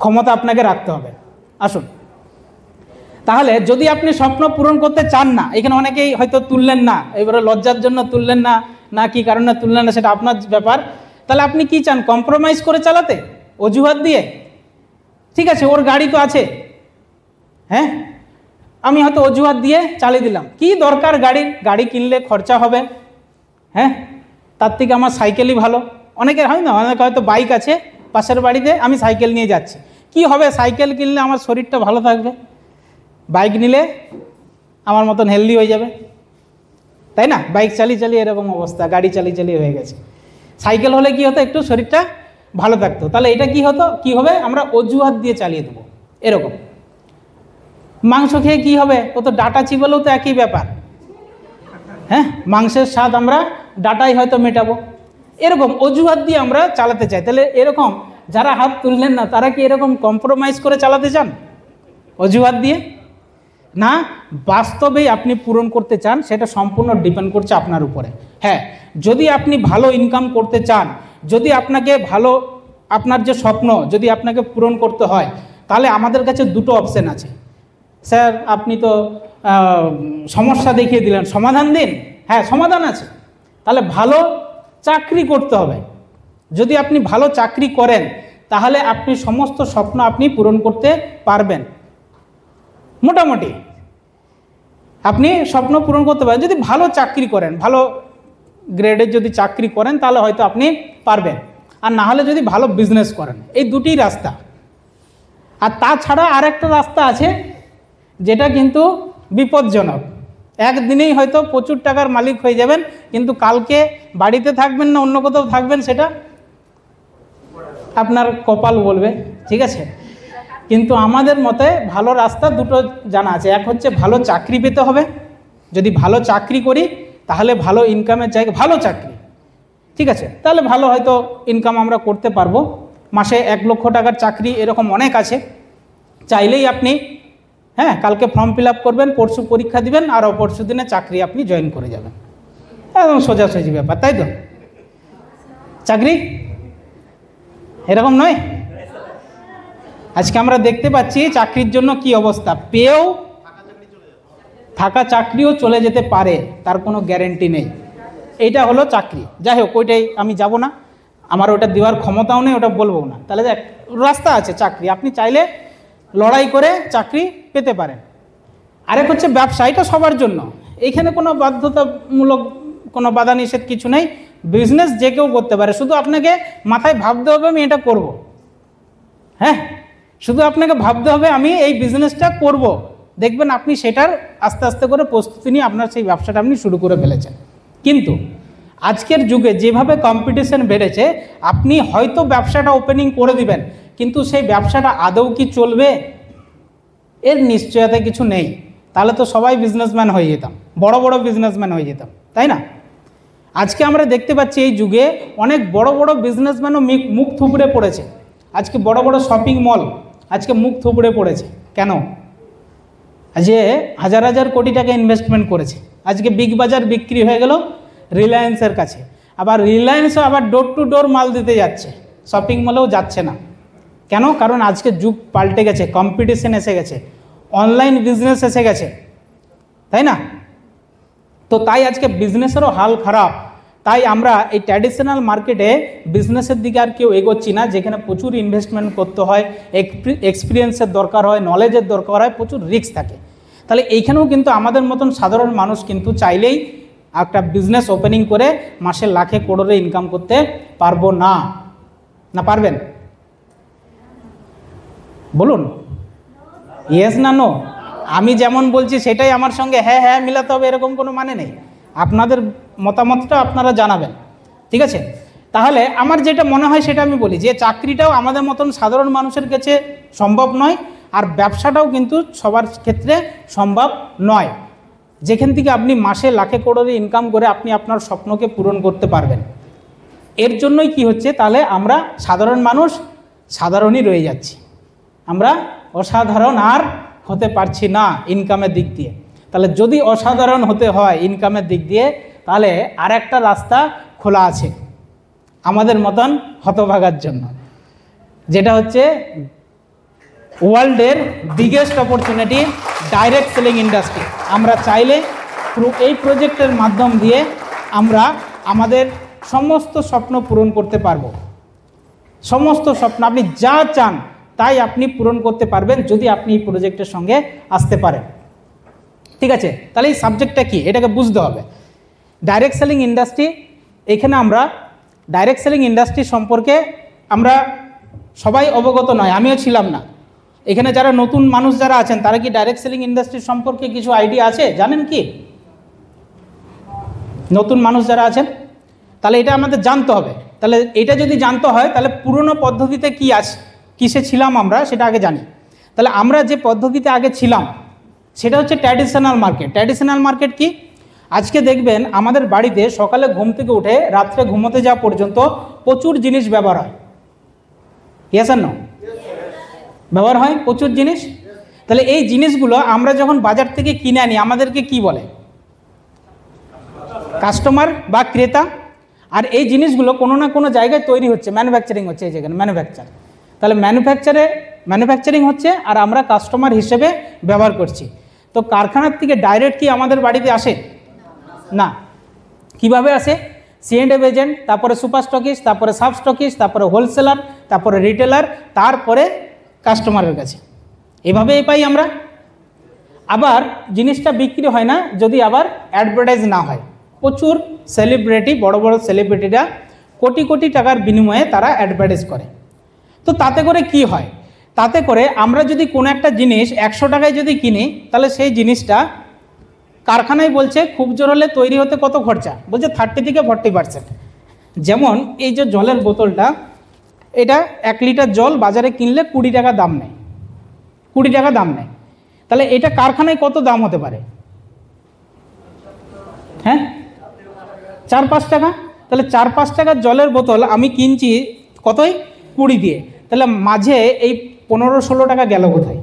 ক্ষমতা আপনাকে রাখতে হবে। আসুন, তাহলে যদি আপনি স্বপ্ন পূরণ করতে চান না, এখানে অনেকেই হয়তো তুললেন না, এবারে লজ্জার জন্য তুললেন না, না কি কারণে তুললেন না সেটা আপনার ব্যাপার। তাহলে আপনি কি চান? কম্প্রোমাইজ করে চালাতে, অজুহাত দিয়ে? ঠিক আছে, ওর গাড়ি তো আছে, হ্যাঁ আমি হয়তো অজুহাত দিয়ে চালিয়ে দিলাম। কি দরকার গাড়ি কিনলে খরচা হবে, হ্যাঁ তার থেকে আমার সাইকেলই ভালো। অনেকের হয় না, অনেকে হয়তো বাইক আছে পাশের বাড়িতে, আমি সাইকেল নিয়ে যাচ্ছি। কি হবে, সাইকেল কিনলে আমার শরীরটা ভালো থাকবে, বাইক নিলে আমার মতন হেলদি হয়ে যাবে, তাই না? বাইক চালিয়ে এরকম অবস্থা, গাড়ি চালিয়ে হয়ে গেছে। সাইকেল হলে কি হতো, একটু শরীরটা ভালো থাকতো। তাহলে এটা কি হবে, আমরা অজুহাত দিয়ে চালিয়ে দেবো। এরকম মাংস খেয়ে কি হবে, ও তো ডাটা চিবালেও তো একই ব্যাপার, হ্যাঁ মাংসের স্বাদ আমরা ডাটাই হয়তো মেটাবো। এরকম অজুহাত দিয়ে আমরা চালাতে চাই। তাহলে এরকম যারা হাত তুললেন না, তারা কি এরকম কম্প্রোমাইজ করে চালাতে চান অজুহাত দিয়ে? না, বাস্তবেই আপনি পূরণ করতে চান, সেটা সম্পূর্ণ ডিপেন্ড করছে আপনার উপরে। হ্যাঁ, যদি আপনি ভালো ইনকাম করতে চান, যদি আপনার যে স্বপ্ন যদি আপনাকে পূরণ করতে হয়, তাহলে আমাদের কাছে 2টো অপশান আছে। স্যার আপনি তো সমস্যা দেখিয়ে দিলেন, সমাধান দিন। হ্যাঁ সমাধান আছে। তাহলে ভালো চাকরি করতে হবে। যদি আপনি ভালো চাকরি করেন তাহলে আপনি সমস্ত স্বপ্ন আপনি পূরণ করতে পারবেন। মোটামুটি আপনি স্বপ্ন পূরণ করতে পারেন যদি ভালো চাকরি করেন, ভালো গ্রেডের যদি চাকরি করেন তাহলে হয়তো আপনি পারবেন, আর না হলে যদি ভালো বিজনেস করেন। এই 2টি রাস্তা। আর তাছাড়া আরেকটা রাস্তা আছে যেটা কিন্তু বিপজ্জনক। একদিনেই হয়তো প্রচুর টাকার মালিক হয়ে যাবেন, কিন্তু কালকে বাড়িতে থাকবেন না অন্য কোথাও থাকবেন সেটা আপনার কপাল বলবে, ঠিক আছে। কিন্তু আমাদের মতে ভালো রাস্তা দুটো জানা আছে। এক হচ্ছে ভালো চাকরি পেতে হবে, যদি ভালো চাকরি করি তাহলে ভালো ইনকামের জায়গা, ভালো চাকরি, ঠিক আছে, তাহলে ভালো হয়তো ইনকাম আমরা করতে পারবো। মাসে 1 লক্ষ টাকার চাকরি এরকম অনেক আছে, চাইলেই আপনি কালকে ফর্ম ফিল আপ করবেন, পরশু পরীক্ষা দিবেন, আর পরশু দিনে চাকরি আপনি জয়েন করে যাবেন। একদম সোজাসুজি ব্যাপার, তাই তো? চাকরি এরকম নয়। আজকে আমরা দেখতে পাচ্ছি চাকরির জন্য কি অবস্থা, পেয়েও থাকা চাকরিও চলে যেতে পারে, তার কোনো গ্যারেন্টি নেই। এইটা হলো চাকরি। যাই হোক, ওইটাই আমি যাব না, আমার ওটা দেওয়ার ক্ষমতাও নেই, ওটা বলবো না। তাহলে দেখ, রাস্তা আছে চাকরি, আপনি চাইলে লড়াই করে চাকরি পেতে পারেন। আরেক হচ্ছে ব্যবসা, এটা সবার জন্য, এইখানে কোনো বাধ্যতামূলক কোনো বাধা নিষেধ কিছু নেই। বিজনেস যে কেউ করতে পারে, শুধু আপনাকে মাথায় ভাবতে হবে আমি এটা করব। শুধু আপনাকে ভাবতে হবে আমি এই বিজনেসটা করব, দেখবেন আপনি সেটার আস্তে আস্তে করে প্রস্তুতি নিয়ে আপনার সেই ব্যবসাটা আপনি শুরু করে ফেলেছেন। কিন্তু আজকের যুগে যেভাবে কম্পিটিশন বেড়েছে, আপনি হয়তো ব্যবসাটা ওপেনিং করে দিবেন, কিন্তু সেই ব্যবসাটা আদৌ কি চলবে এর নিশ্চয়তা কিছু নেই। তাহলে তো সবাই বিজনেসম্যান হয়ে যেতাম, বড় বড় বিজনেসম্যান হয়ে যেতাম, তাই না? আজকে আমরা দেখতে পাচ্ছি এই যুগে অনেক বড় বড় বিজনেসম্যানও মুখ থুবড়ে পড়েছে। আজকে বড় বড় শপিং মল আজকে মুখ থুবড়ে পড়েছে। কেন? যে হাজার হাজার কোটি টাকা ইনভেস্টমেন্ট করেছে, আজকে বিগ বাজার বিক্রি হয়ে গেল রিলায়েন্সের কাছে। আবার রিলায়েন্সও আবার ডোর টু ডোর মাল দিতে যাচ্ছে, শপিং মলেও যাচ্ছে না। কেন? কারণ আজকে যুগ পাল্টে গেছে, কম্পিটিশন এসে গেছে, অনলাইন বিজনেস এসে গেছে, তাই না? তো তাই আজকে বিজনেসেরও হাল খারাপ। তাই আমরা এই ট্র্যাডিশনাল মার্কেটে বিজনেসের দিকে আর কেউ এগোচ্ছি না, যেখানে প্রচুর ইনভেস্টমেন্ট করতে হয়, এক্সপিরিয়েন্সের দরকার হয়, নলেজের দরকার হয়, প্রচুর রিস্ক থাকে। তাহলে এইখানেও কিন্তু আমাদের মতন সাধারণ মানুষ কিন্তু চাইলেই একটা বিজনেস ওপেনিং করে মাসে লাখে করোড়ে ইনকাম করতে পারবো না। না পারবেন? বলুন ইয়েস না নো। আমি যেমন বলছি সেটাই আমার সঙ্গে হ্যাঁ হ্যাঁ মিলাতে হবে এরকম কোনো মানে নেই। আপনাদের মতামতটা আপনারা জানাবেন, ঠিক আছে? তাহলে আমার যেটা মনে হয় সেটা আমি বলি, যে চাকরিটাও আমাদের মতন সাধারণ মানুষের কাছে সম্ভব নয়, আর ব্যবসাটাও কিন্তু সবার ক্ষেত্রে সম্ভব নয়, যেখান থেকে আপনি মাসে লাখে করোড়ে ইনকাম করে আপনি আপনার স্বপ্নকে পূরণ করতে পারবেন। এর জন্যই কি হচ্ছে, তাহলে আমরা সাধারণ মানুষ সাধারণই রয়ে যাচ্ছি, আমরা অসাধারণ আর হতে পারছি না ইনকামের দিক দিয়ে। তাহলে যদি অসাধারণ হতে হয় ইনকামের দিক দিয়ে, তাহলে আর একটা রাস্তা খোলা আছে আমাদের মতন হতভাগার জন্য, যেটা হচ্ছে ওয়ার্ল্ডের biggest opportunity, direct selling industry. আমরা চাইলে এই প্রজেক্টের মাধ্যম দিয়ে আমরা আমাদের সমস্ত স্বপ্ন পূরণ করতে পারবো। সমস্ত স্বপ্ন আপনি যা চান তাই আপনি পূরণ করতে পারবেন যদি আপনি এই প্রজেক্টের সঙ্গে আসতে পারেন, ঠিক আছে? তাহলে এই সাবজেক্টটা কি এটাকে বুঝতে হবে। ডাইরেক্ট সেলিং ইন্ডাস্ট্রি, এখানে আমরা ডাইরেক্ট সেলিং ইন্ডাস্ট্রি সম্পর্কে আমরা সবাই অবগত নয়, আমিও ছিলাম না। এখানে যারা নতুন মানুষ যারা আছেন তারা কি ডাইরেক্ট সেলিং ইন্ডাস্ট্রি সম্পর্কে কিছু আইডিয়া আছে, জানেন কি? নতুন মানুষ যারা আছেন, তাহলে এটা আমাদের জানতে হবে। তাহলে এটা যদি জানতে হয় তাহলে পুরনো পদ্ধতিতে কি আছে, কিসে ছিলাম আমরা সেটা আগে জানি। তাহলে আমরা যে পদ্ধতিতে আগে ছিলাম সেটা হচ্ছে ট্র্যাডিশনাল মার্কেট। ট্র্যাডিশনাল মার্কেট কি? আজকে দেখবেন আমাদের বাড়িতে সকালে ঘুম থেকে উঠে রাত্রে ঘুমোতে যাওয়া পর্যন্ত প্রচুর জিনিস ব্যবহার হয়। ইয়েস আর নো? ব্যবহার হয় প্রচুর জিনিস। তাহলে এই জিনিসগুলো আমরা যখন বাজার থেকে কিনে আনি আমাদেরকে কি বলে? কাস্টমার বা ক্রেতা। আর এই জিনিসগুলো কোনো না কোনো জায়গায় তৈরি হচ্ছে, ম্যানুফ্যাকচারিং হচ্ছে, এই জায়গায় ম্যানুফ্যাকচার। তাহলে ম্যানুফ্যাকচারিং হচ্ছে আর আমরা কাস্টমার হিসেবে ব্যবহার করছি। তো কারখানার থেকে ডাইরেক্ট কি আমাদের বাড়িতে আসে? না। কিভাবে আসে? C&F এজেন্ট, তারপরে সুপার স্টকিস্ট, তারপরে সাব স্টকিস্ট, তারপরে হোলসেলার, তারপরে রিটেলার, তারপরে কাস্টমারের কাছে। এভাবেই পাই আমরা। আবার জিনিসটা বিক্রি হয় না যদি আবার অ্যাডভার্টাইজ না হয়। প্রচুর সেলিব্রিটি, বড় বড় সেলিব্রিটিরা কোটি কোটি টাকার বিনিময়ে তারা অ্যাডভার্টাইজ করে। তো তাতে করে কি হয়? তাতে করে আমরা যদি কোনো একটা জিনিস 100 টাকায় যদি কিনি, তাহলে সেই জিনিসটা কারখানায় বলছে খুব জোর হলে তৈরি হতে কত খরচা, বলছে 30 থেকে 40%। যেমন এই যে জলের বোতলটা, এটা 1 লিটার জল বাজারে কিনলে 20 টাকা দাম নেয়, 20 টাকা দাম নেয়। তাহলে এটা কারখানায় কত দাম হতে পারে? হ্যাঁ, 4-5 টাকা। তাহলে 4-5 টাকার জলের বোতল আমি কিনছি কতই? 20 দিয়ে। তাহলে মাঝে এই 15-16 টাকা গেল কোথায়?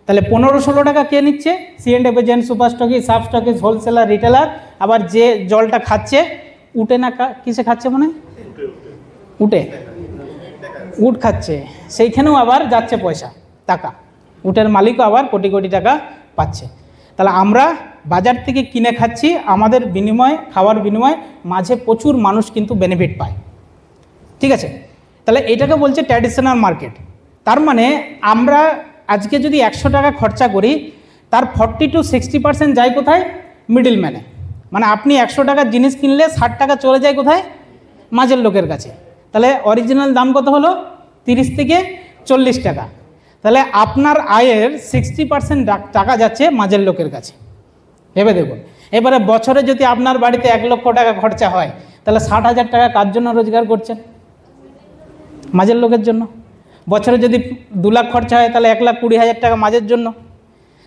তাহলে 15-16 টাকা কে নিচ্ছে? C&F agent, super stockist, sub stockist, wholesaler, retailer. আবার যে জলটা খাচ্ছে উঠে না কিসে খাচ্ছে? মানে উঠে উট খাচ্ছে, সেইখানেও আবার যাচ্ছে পয়সা, টাকা। উটের মালিকও আবার কোটি কোটি টাকা পাচ্ছে। তাহলে আমরা বাজার থেকে কিনে খাচ্ছি, আমাদের বিনিময়ে, খাওয়ার বিনিময়ে মাঝে প্রচুর মানুষ কিন্তু বেনিফিট পায়। ঠিক আছে, তাহলে এটাকে বলছে ট্র্যাডিশনাল মার্কেট। তার মানে আমরা আজকে যদি 100 টাকা খরচা করি, তার 40-60% যায় কোথায়? মিডল ম্যানে। মানে আপনি 100 টাকার জিনিস কিনলে 60 টাকা চলে যায় কোথায়? মাঝের লোকের কাছে। তাহলে অরিজিনাল দাম কত হলো? 30-40 টাকা। তাহলে আপনার আয়ের 60% টাকা যাচ্ছে মাঝের লোকের কাছে। ভেবে দেখুন, এবারে বছরে যদি আপনার বাড়িতে 1 লক্ষ টাকা খরচা হয়, তাহলে 60,000 টাকা কার জন্য রোজগার করছেন? মাঝের লোকের জন্য। বছরে যদি 2 লাখ খরচা হয়, তাহলে 1,20,000 টাকা মাঝের জন্য।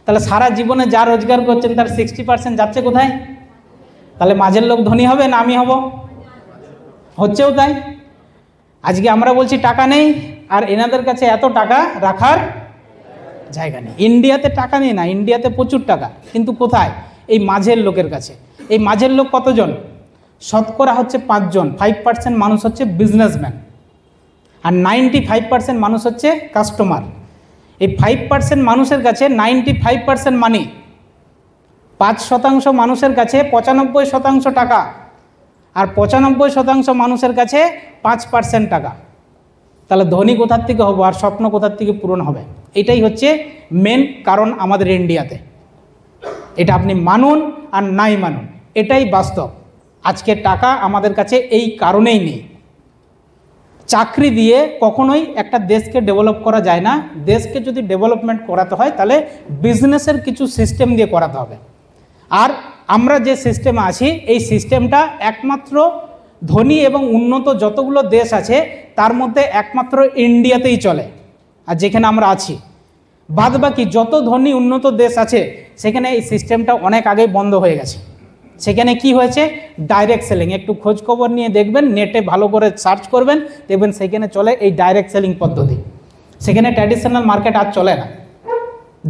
তাহলে সারা জীবনে যা রোজগার করছেন তার 60% যাচ্ছে কোথায়? তাহলে মাঝের লোক ধনী হবে না আমি হব? হচ্ছেও তাই। আজকে আমরা বলছি টাকা নেই, আর এনাদের কাছে এত টাকা রাখার জায়গা নেই। ইন্ডিয়াতে টাকা নেই না, ইন্ডিয়াতে প্রচুর টাকা, কিন্তু কোথায়? এই মাঝের লোকের কাছে। এই মাঝের লোক কতজন? শতকরা হচ্ছে 5 জন। 5% মানুষ হচ্ছে বিজনেসম্যান, আর 95% মানুষ হচ্ছে কাস্টমার। এই 5% মানুষের কাছে 95% মানি, 5% মানুষের কাছে 95% টাকা, আর 95% মানুষের কাছে 5% টাকা। তাহলে ধনী কোথার থেকে হবো, আর স্বপ্ন কোথার থেকে পূরণ হবে? এটাই হচ্ছে মেন কারণ আমাদের ইন্ডিয়াতে। এটা আপনি মানুন আর নাই মানুন, এটাই বাস্তব। আজকে টাকা আমাদের কাছে এই কারণেই নেই। চাকরি দিয়ে কখনোই একটা দেশকে ডেভেলপ করা যায় না। দেশকে যদি ডেভেলপমেন্ট করাতে হয়, তাহলে বিজনেসের কিছু সিস্টেম দিয়ে করাতে হবে। আর আমরা যে সিস্টেমে আছি, এই সিস্টেমটা একমাত্র ধনী এবং উন্নত যতগুলো দেশ আছে তার মধ্যে একমাত্র ইন্ডিয়াতেই চলে। আর যেখানে আমরা আছি, বাদবাকি যত ধনী উন্নত দেশ আছে সেখানে এই সিস্টেমটা অনেক আগেই বন্ধ হয়ে গেছে। সেখানে কি হয়েছে? Direct selling. একটু খোঁজ খবর নিয়ে দেখবেন, নেটে ভালো করে সার্চ করবেন, দেখবেন সেখানে চলে এই ডাইরেক্ট সেলিং পদ্ধতি। সেখানে ট্র্যাডিশনাল মার্কেট আর চলে না।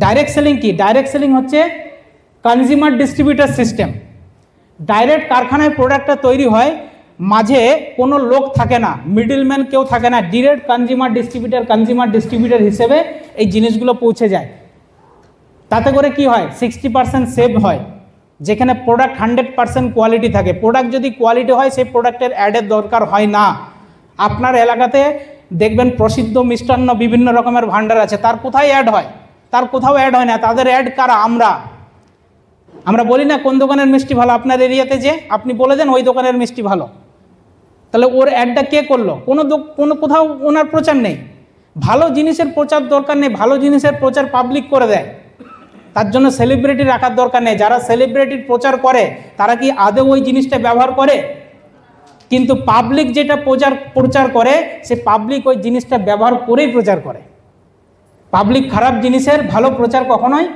ডাইরেক্ট সেলিং কি? ডাইরেক্ট সেলিং হচ্ছে কনজিউমার ডিস্ট্রিবিউটার সিস্টেম। ডাইরেক্ট কারখানায় প্রোডাক্টটা তৈরি হয়, মাঝে কোনো লোক থাকে না, মিডলম্যান কেউ থাকে না। ডিরেক্ট কনজিউমার ডিস্ট্রিবিউটার হিসেবে এই জিনিসগুলো পৌঁছে যায়। তাতে করে কি হয়? 60% সেভ হয়। যেখানে প্রোডাক্ট 100% কোয়ালিটি থাকে। প্রোডাক্ট যদি কোয়ালিটি হয়, সেই প্রোডাক্টের অ্যাডের দরকার হয় না। আপনার এলাকাতে দেখবেন প্রসিদ্ধ মিষ্টান্ন বিভিন্ন রকমের ভান্ডার আছে, তার কোথায় অ্যাড হয়? তার কোথাও অ্যাড হয় না। তাদের অ্যাড কারা? আমরা বলি না কোন দোকানের মিষ্টি ভালো, আপনার এরিয়াতে যে আপনি বলে দেন ওই দোকানের মিষ্টি ভালো, তাহলে ওর অ্যাডটা কে করলো? কোনো কোথাও ওনার প্রচার নেই। ভালো জিনিসের প্রচার দরকার নেই, ভালো জিনিসের প্রচার পাবলিক করে দেয়। তার জন্য সেলিব্রিটি রাখার দরকার নেই। যারা সেলিব্রিটির প্রচার করে তারা কি আদৌ ওই জিনিসটা ব্যবহার করে? কিন্তু পাবলিক যেটা প্রচার করে, সে পাবলিক ওই জিনিসটা ব্যবহার করেই প্রচার করে। পাবলিক খারাপ জিনিসের ভালো প্রচার কখনোই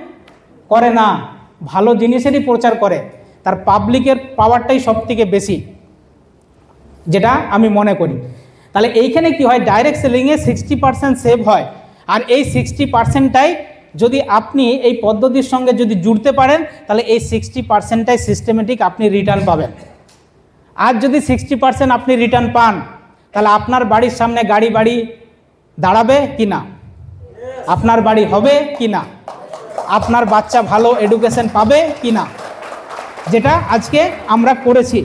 করে না, ভালো জিনিসেরই প্রচার করে। তার পাবলিকের পাওয়ারটাই সব থেকে বেশি, যেটা আমি মনে করি। তাহলে এইখানে কি হয়? ডাইরেক্ট সেলিংয়ে 60% সেভ হয়। আর এই 60%টাই যদি আপনি এই পদ্ধতির সঙ্গে যদি জুড়তে পারেন, তাহলে এই 60%টাই সিস্টেমেটিক আপনি রিটার্ন পাবেন। আর যদি 60% আপনি রিটার্ন পান, তাহলে আপনার বাড়ির সামনে বাড়ি দাঁড়াবে কি না? আপনার বাড়ি হবে কি না? আপনার বাচ্চা ভালো এডুকেশন পাবে কি না? যেটা আজকে আমরা করেছি।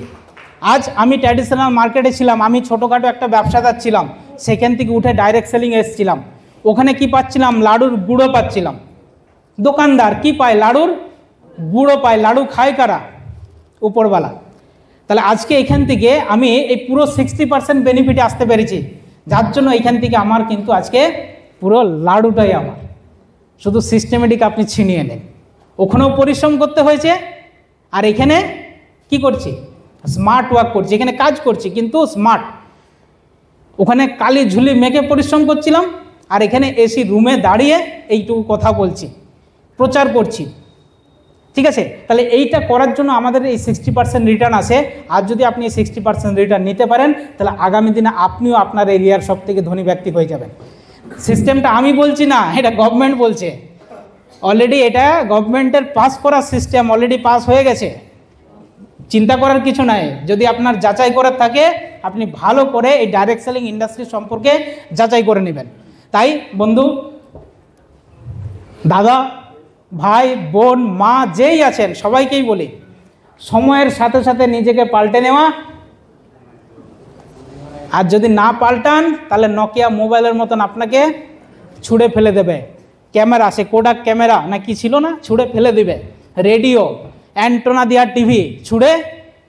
আজ আমি ট্র্যাডিশনাল মার্কেটে ছিলাম, আমি ছোটোখাটো একটা ব্যবসাদার ছিলাম, সেখান থেকে উঠে ডাইরেক্ট সেলিং এসেছিলাম। ওখানে কি পাচ্ছিলাম? লাড়ুর গুঁড়ো পাচ্ছিলাম। দোকানদার কি পায়? লাড়ুর গুঁড়ো পায়। লাড়ু খায় কারা? উপরওয়ালা। তাহলে আজকে এখান থেকে আমি এই পুরো 60% বেনিফিটে আসতে পেরেছি, যার জন্য এখান থেকে আমার কিন্তু আজকে পুরো লাড়ুটাই আমার। শুধু সিস্টেমেটিক আপনি ছিনিয়ে নেন। ওখানেও পরিশ্রম করতে হয়েছে, আর এখানে কি করছি? স্মার্ট ওয়ার্ক করছি। এখানে কাজ করছি কিন্তু স্মার্ট। ওখানে কালি ঝুলি মেখে পরিশ্রম করছিলাম, আর এখানে এসি রুমে দাঁড়িয়ে এইটুকু কথা বলছি, প্রচার করছি। ঠিক আছে, তাহলে এইটা করার জন্য আমাদের এই 60% রিটার্ন আসে। আর যদি আপনি এই 60% রিটার্ন নিতে পারেন, তাহলে আগামী দিনে আপনিও আপনার এরিয়ার সব থেকে ধনী ব্যক্তি হয়ে যাবেন। সিস্টেমটা আমি বলছি না, এটা গভর্নমেন্ট বলছে। অলরেডি এটা গভর্নমেন্টের পাস করা সিস্টেম, অলরেডি পাস হয়ে গেছে, চিন্তা করার কিছু নাই। যদি আপনার যাচাই করার থাকে, আপনি ভালো করে এই ডাইরেক্ট সেলিং ইন্ডাস্ট্রি সম্পর্কে যাচাই করে নেবেন। তাই বন্ধু, দাদা, ভাই, বোন, মা যেই আছেন সবাইকেই বলি, সময়ের সাথে সাথে নিজেকে পাল্টে নেওয়া। আর যদি না পাল্টান, তাহলে নকিয়া মোবাইলের মতন আপনাকে ছুঁড়ে ফেলে দেবে। ক্যামেরা, সে কোডাক ক্যামেরা না কি ছিল না, ছুঁড়ে ফেলে দেবে। রেডিও, অ্যান্টোনা দেওয়ার টিভি ছুঁড়ে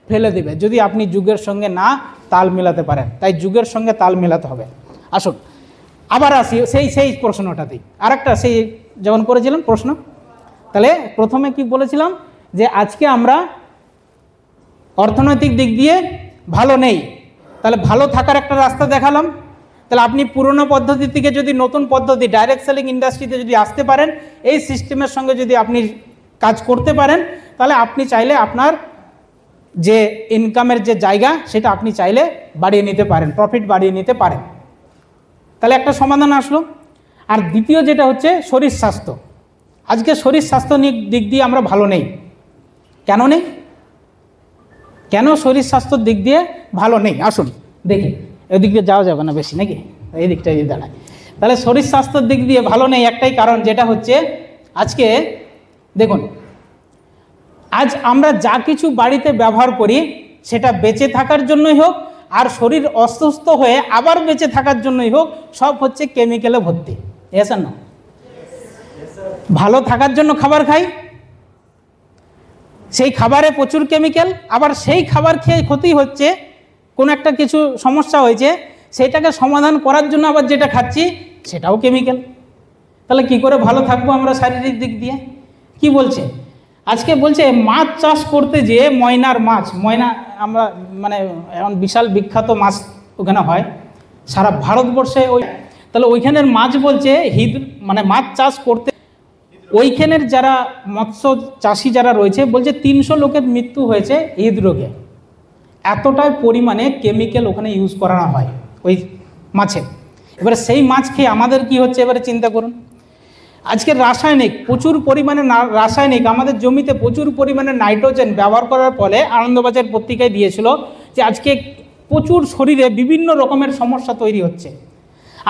ফেলে দেবে, যদি আপনি যুগের সঙ্গে না তাল মেলাতে পারেন। তাই যুগের সঙ্গে তাল মেলাতে হবে। আসুন আবার আসি সেই প্রশ্নটাতেই, আরেকটা সেই যেমন করেছিলাম প্রশ্ন। তাহলে প্রথমে কি বলেছিলাম, যে আজকে আমরা অর্থনৈতিক দিক দিয়ে ভালো নেই, তাহলে ভালো থাকার একটা রাস্তা দেখালাম। তাহলে আপনি পুরনো পদ্ধতি থেকে যদি নতুন পদ্ধতি ডাইরেক্ট সেলিং ইন্ডাস্ট্রিতে যদি আসতে পারেন, এই সিস্টেমের সঙ্গে যদি আপনি কাজ করতে পারেন, তাহলে আপনি চাইলে আপনার যে ইনকামের যে জায়গা, সেটা আপনি চাইলে বাড়িয়ে নিতে পারেন, প্রফিট বাড়িয়ে নিতে পারেন। তাহলে একটা সমাধান আসলো। আর দ্বিতীয় যেটা হচ্ছে শরীর স্বাস্থ্য। আজকে শরীর স্বাস্থ্য দিক দিয়ে আমরা ভালো নেই। কেন নেই? কেন শরীর স্বাস্থ্যর দিক দিয়ে ভালো নেই? আসুন দেখি, এদিক দিয়ে যাওয়া যাবে না বেশি নাকি, এই দিকটাই দাঁড়ায়। তাহলে শরীর স্বাস্থ্যের দিক দিয়ে ভালো নেই একটাই কারণ, যেটা হচ্ছে আজকে দেখুন, আজ আমরা যা কিছু বাড়িতে ব্যবহার করি, সেটা বেঁচে থাকার জন্যই হোক আর শরীর অসুস্থ হয়ে আবার বেঁচে থাকার জন্যই হোক, সব হচ্ছে কেমিক্যালে ভর্তি। এসে না, ভালো থাকার জন্য খাবার খাই, সেই খাবারে প্রচুর কেমিক্যাল, আবার সেই খাবার খেয়ে ক্ষতি হচ্ছে, কোনো একটা কিছু সমস্যা হয়েছে, সেইটাকে সমাধান করার জন্য আবার যেটা খাচ্ছি সেটাও কেমিক্যাল। তাহলে কি করে ভালো থাকবো আমরা শারীরিক দিক দিয়ে? কি বলছে আজকে? বলছে মাছ চাষ করতে যে ময়নার মাছ, ময়না আমরা মানে এখন বিশাল বিখ্যাত মাছ ওখানে হয় সারা ভারতবর্ষে। তাহলে ওইখানের মাছ বলছে মানে মাছ চাষ করতে, ওইখানের যারা মৎস্য চাষি যারা রয়েছে বলছে 300 লোকের মৃত্যু হয়েছে হৃদরোগে। এতটাই পরিমাণে কেমিক্যাল ওখানে ইউজ করানো হয় ওই মাছে। এবারে সেই মাছ খেয়ে আমাদের কি হচ্ছে এবারে চিন্তা করুন। আজকে রাসায়নিক, প্রচুর পরিমাণে রাসায়নিক, আমাদের জমিতে প্রচুর পরিমাণে নাইট্রোজেন ব্যবহার করার ফলে আনন্দবাজার পত্রিকায় দিয়েছিল যে আজকে প্রচুর শরীরে বিভিন্ন রকমের সমস্যা তৈরি হচ্ছে।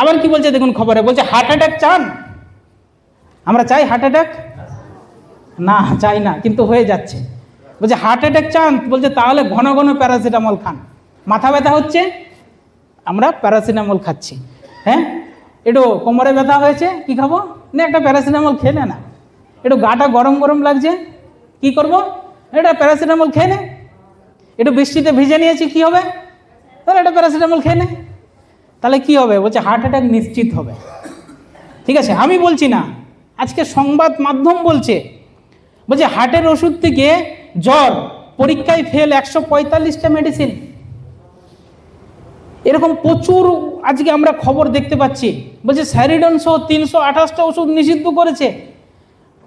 আবার কি বলছে দেখুন খবরে, বলছে হার্ট অ্যাটাক চান? আমরা চাই হার্ট অ্যাটাক? না, চাই না, কিন্তু হয়ে যাচ্ছে। বলছে হার্ট অ্যাটাক চান? বলছে তাহলে ঘন ঘন প্যারাসিটামল খান। মাথা ব্যথা হচ্ছে, আমরা প্যারাসিটামল খাচ্ছি। হ্যাঁ, একটু কোমরে ব্যথা হয়েছে, কি খাবো না, একটা প্যারাসিটামল খেলে না। একটু গাটা গরম গরম লাগছে, কি করব, এটা প্যারাসিটামল খেয়ে নে। একটু বৃষ্টিতে ভিজে নিয়েছি, কি হবে, তাহলে একটা প্যারাসিটামল খেয়ে নে। তাহলে কি হবে? বলছে হার্ট অ্যাটাক নিশ্চিত হবে। ঠিক আছে, আমি বলছি না, আজকে সংবাদ মাধ্যম বলছে, বলছে হার্টের ওষুধ থেকে জ্বর, পরীক্ষায় ফেল 145টা মেডিসিন। এরকম প্রচুর আজকে আমরা খবর দেখতে পাচ্ছি। বলছে স্যারিডন সহ 328টা ওষুধ নিষিদ্ধ করেছে।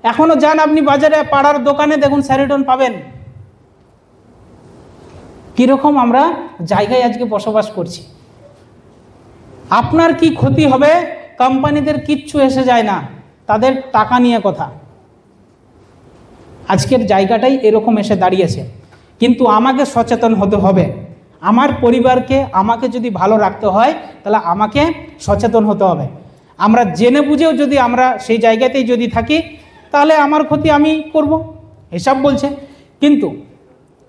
এখনো যান আপনি বাজারে, পাড়ার দোকানে দেখুন স্যারিডন পাবেন। কিরকম আমরা জায়গায় আজকে বসবাস করছি। আপনার কি ক্ষতি হবে? কোম্পানিদের কিচ্ছু এসে যায় না, তাদের টাকা নিয়ে কথা। আজকের জায়গাটাই এরকম এসে দাঁড়িয়েছে। কিন্তু আমাকে সচেতন হতে হবে। আমার পরিবারকে, আমাকে যদি ভালো রাখতে হয়, তাহলে আমাকে সচেতন হতে হবে। আমরা জেনে বুঝেও যদি আমরা সেই জায়গাতেই যদি থাকি, তাহলে আমার ক্ষতি আমি করব, এসব বলছে। কিন্তু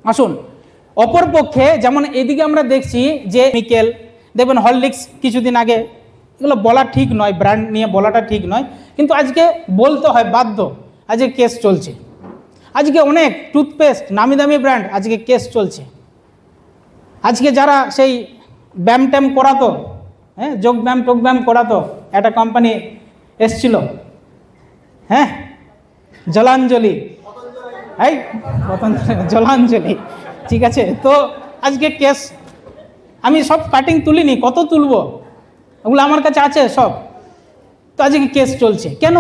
আসুন অপরপক্ষে, যেমন এদিকে আমরা দেখছি যে কেমিক্যাল, দেখবেন হরলিক্স কিছুদিন আগে, এগুলো বলা ঠিক নয়, ব্র্যান্ড নিয়ে বলাটা ঠিক নয়, কিন্তু আজকে বলতে হয় বাধ্য। আজকে কেস চলছে, আজকে অনেক টুথপেস্ট নামি দামি ব্র্যান্ড আজকে কেস চলছে। আজকে যারা সেই ব্যায়াম ট্যাম করাতো, হ্যাঁ, যোগ ব্যায়াম টোগ ব্যায়াম করাতো, একটা কোম্পানি এসছিল, হ্যাঁ, জলাঞ্জলি, এই জলাঞ্জলি, ঠিক আছে, তো আজকে কেস আমি সব কাটিং তুলিনি, কত তুলবো, ওগুলো আমার কাছে আছে সব। তো আজকে কেস চলছে কেন?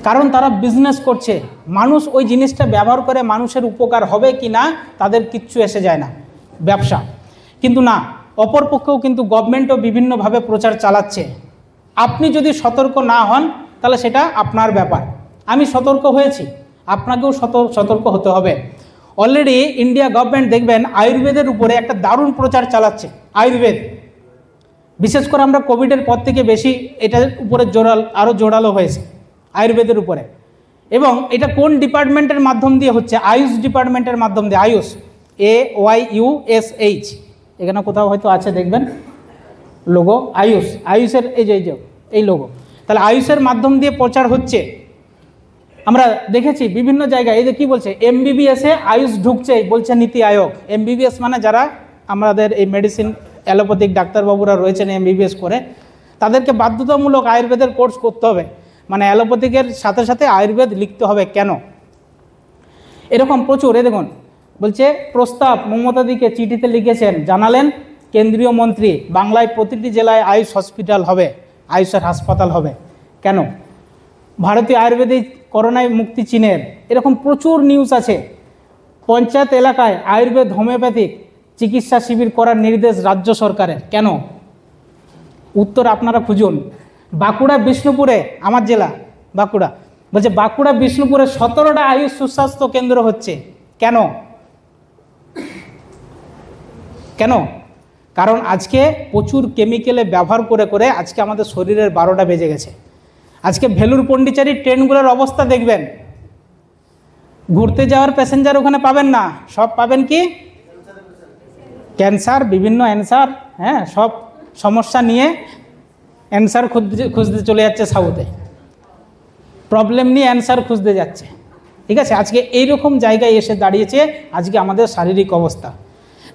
কারণ তারা বিজনেস করছে, মানুষ ওই জিনিসটা ব্যবহার করে মানুষের উপকার হবে কি না তাদের কিচ্ছু এসে যায় না, ব্যবসা। কিন্তু না, অপরপক্ষেও কিন্তু গভর্নমেন্টও বিভিন্নভাবে প্রচার চালাচ্ছে। আপনি যদি সতর্ক না হন তাহলে সেটা আপনার ব্যাপার। আমি সতর্ক হয়েছি, আপনাকেও সতর্ক হতে হবে। অলরেডি ইন্ডিয়া গভর্নমেন্ট দেখবেন আয়ুর্বেদের উপরে একটা দারুণ প্রচার চালাচ্ছে। আয়ুর্বেদ বিশেষ করে আমরা কোভিডের পর থেকে বেশি এটার উপরে আরও জোরালো হয়েছে আয়ুর্বেদের উপরে। এবং এটা কোন ডিপার্টমেন্টের মাধ্যম দিয়ে হচ্ছে? আয়ুষ ডিপার্টমেন্টের মাধ্যম দিয়ে। আয়ুষ, AYUSH, এখানে কোথাও হয়তো আছে দেখবেন লোগো, আয়ুষ, আয়ুষের এই লোগো। তাহলে আয়ুষের মাধ্যম দিয়ে প্রচার হচ্ছে। আমরা দেখেছি বিভিন্ন জায়গায়, এই যে কী বলছে, MBBS-এ আয়ুষ ঢুকছে বলছে নীতি আয়োগ। MBBS মানে যারা আমাদের এই মেডিসিন অ্যালোপ্যাথিক ডাক্তারবাবুরা রয়েছেন MBBS করে, তাদেরকে বাধ্যতামূলক আয়ুর্বেদের কোর্স করতে হবে, মানে অ্যালোপ্যাথিকের সাথে সাথে আয়ুর্বেদ লিখতে হবে। কেন? এরকম প্রচুর। এ দেখুন বলছে প্রস্তাব মমতাদিকে চিঠিতে লিখেছেন, জানালেন কেন্দ্রীয় মন্ত্রী, বাংলায় প্রতিটি জেলায় আয়ুষ হসপিটাল হবে, আয়ুষের হাসপাতাল হবে। কেন? ভারতীয় আয়ুর্বেদিক করোনায় মুক্তি চীনের, এরকম প্রচুর নিউজ আছে। পঞ্চায়েত এলাকায় আয়ুর্বেদ হোমিওপ্যাথিক চিকিৎসা শিবির করার নির্দেশ রাজ্য সরকারের। কেন? উত্তর আপনারা খুঁজুন। বাঁকুড়া বিষ্ণুপুরে, আমার জেলা বাঁকুড়া, বলছে বাঁকুড়া বিষ্ণুপুরে 17টা আয়ুষ সুস্বাস্থ্য কেন্দ্র হচ্ছে। কেন? কেন? কারণ আজকে প্রচুর কেমিক্যালে ব্যবহার করে করে আজকে আমাদের শরীরের 12টা বেজে গেছে। আজকে ভেলুর পন্ডিচারি ট্রেনগুলোর অবস্থা দেখবেন, ঘুরতে যাওয়ার প্যাসেঞ্জার ওখানে পাবেন না, সব পাবেন কি ক্যান্সার, বিভিন্ন অ্যান্সার, হ্যাঁ, সব সমস্যা নিয়ে অ্যান্সার খুঁজতে চলে যাচ্ছে সাউথে, প্রবলেম নিয়ে অ্যান্সার খুঁজতে যাচ্ছে। ঠিক আছে, আজকে এইরকম জায়গায় এসে দাঁড়িয়েছে আজকে আমাদের শারীরিক অবস্থা।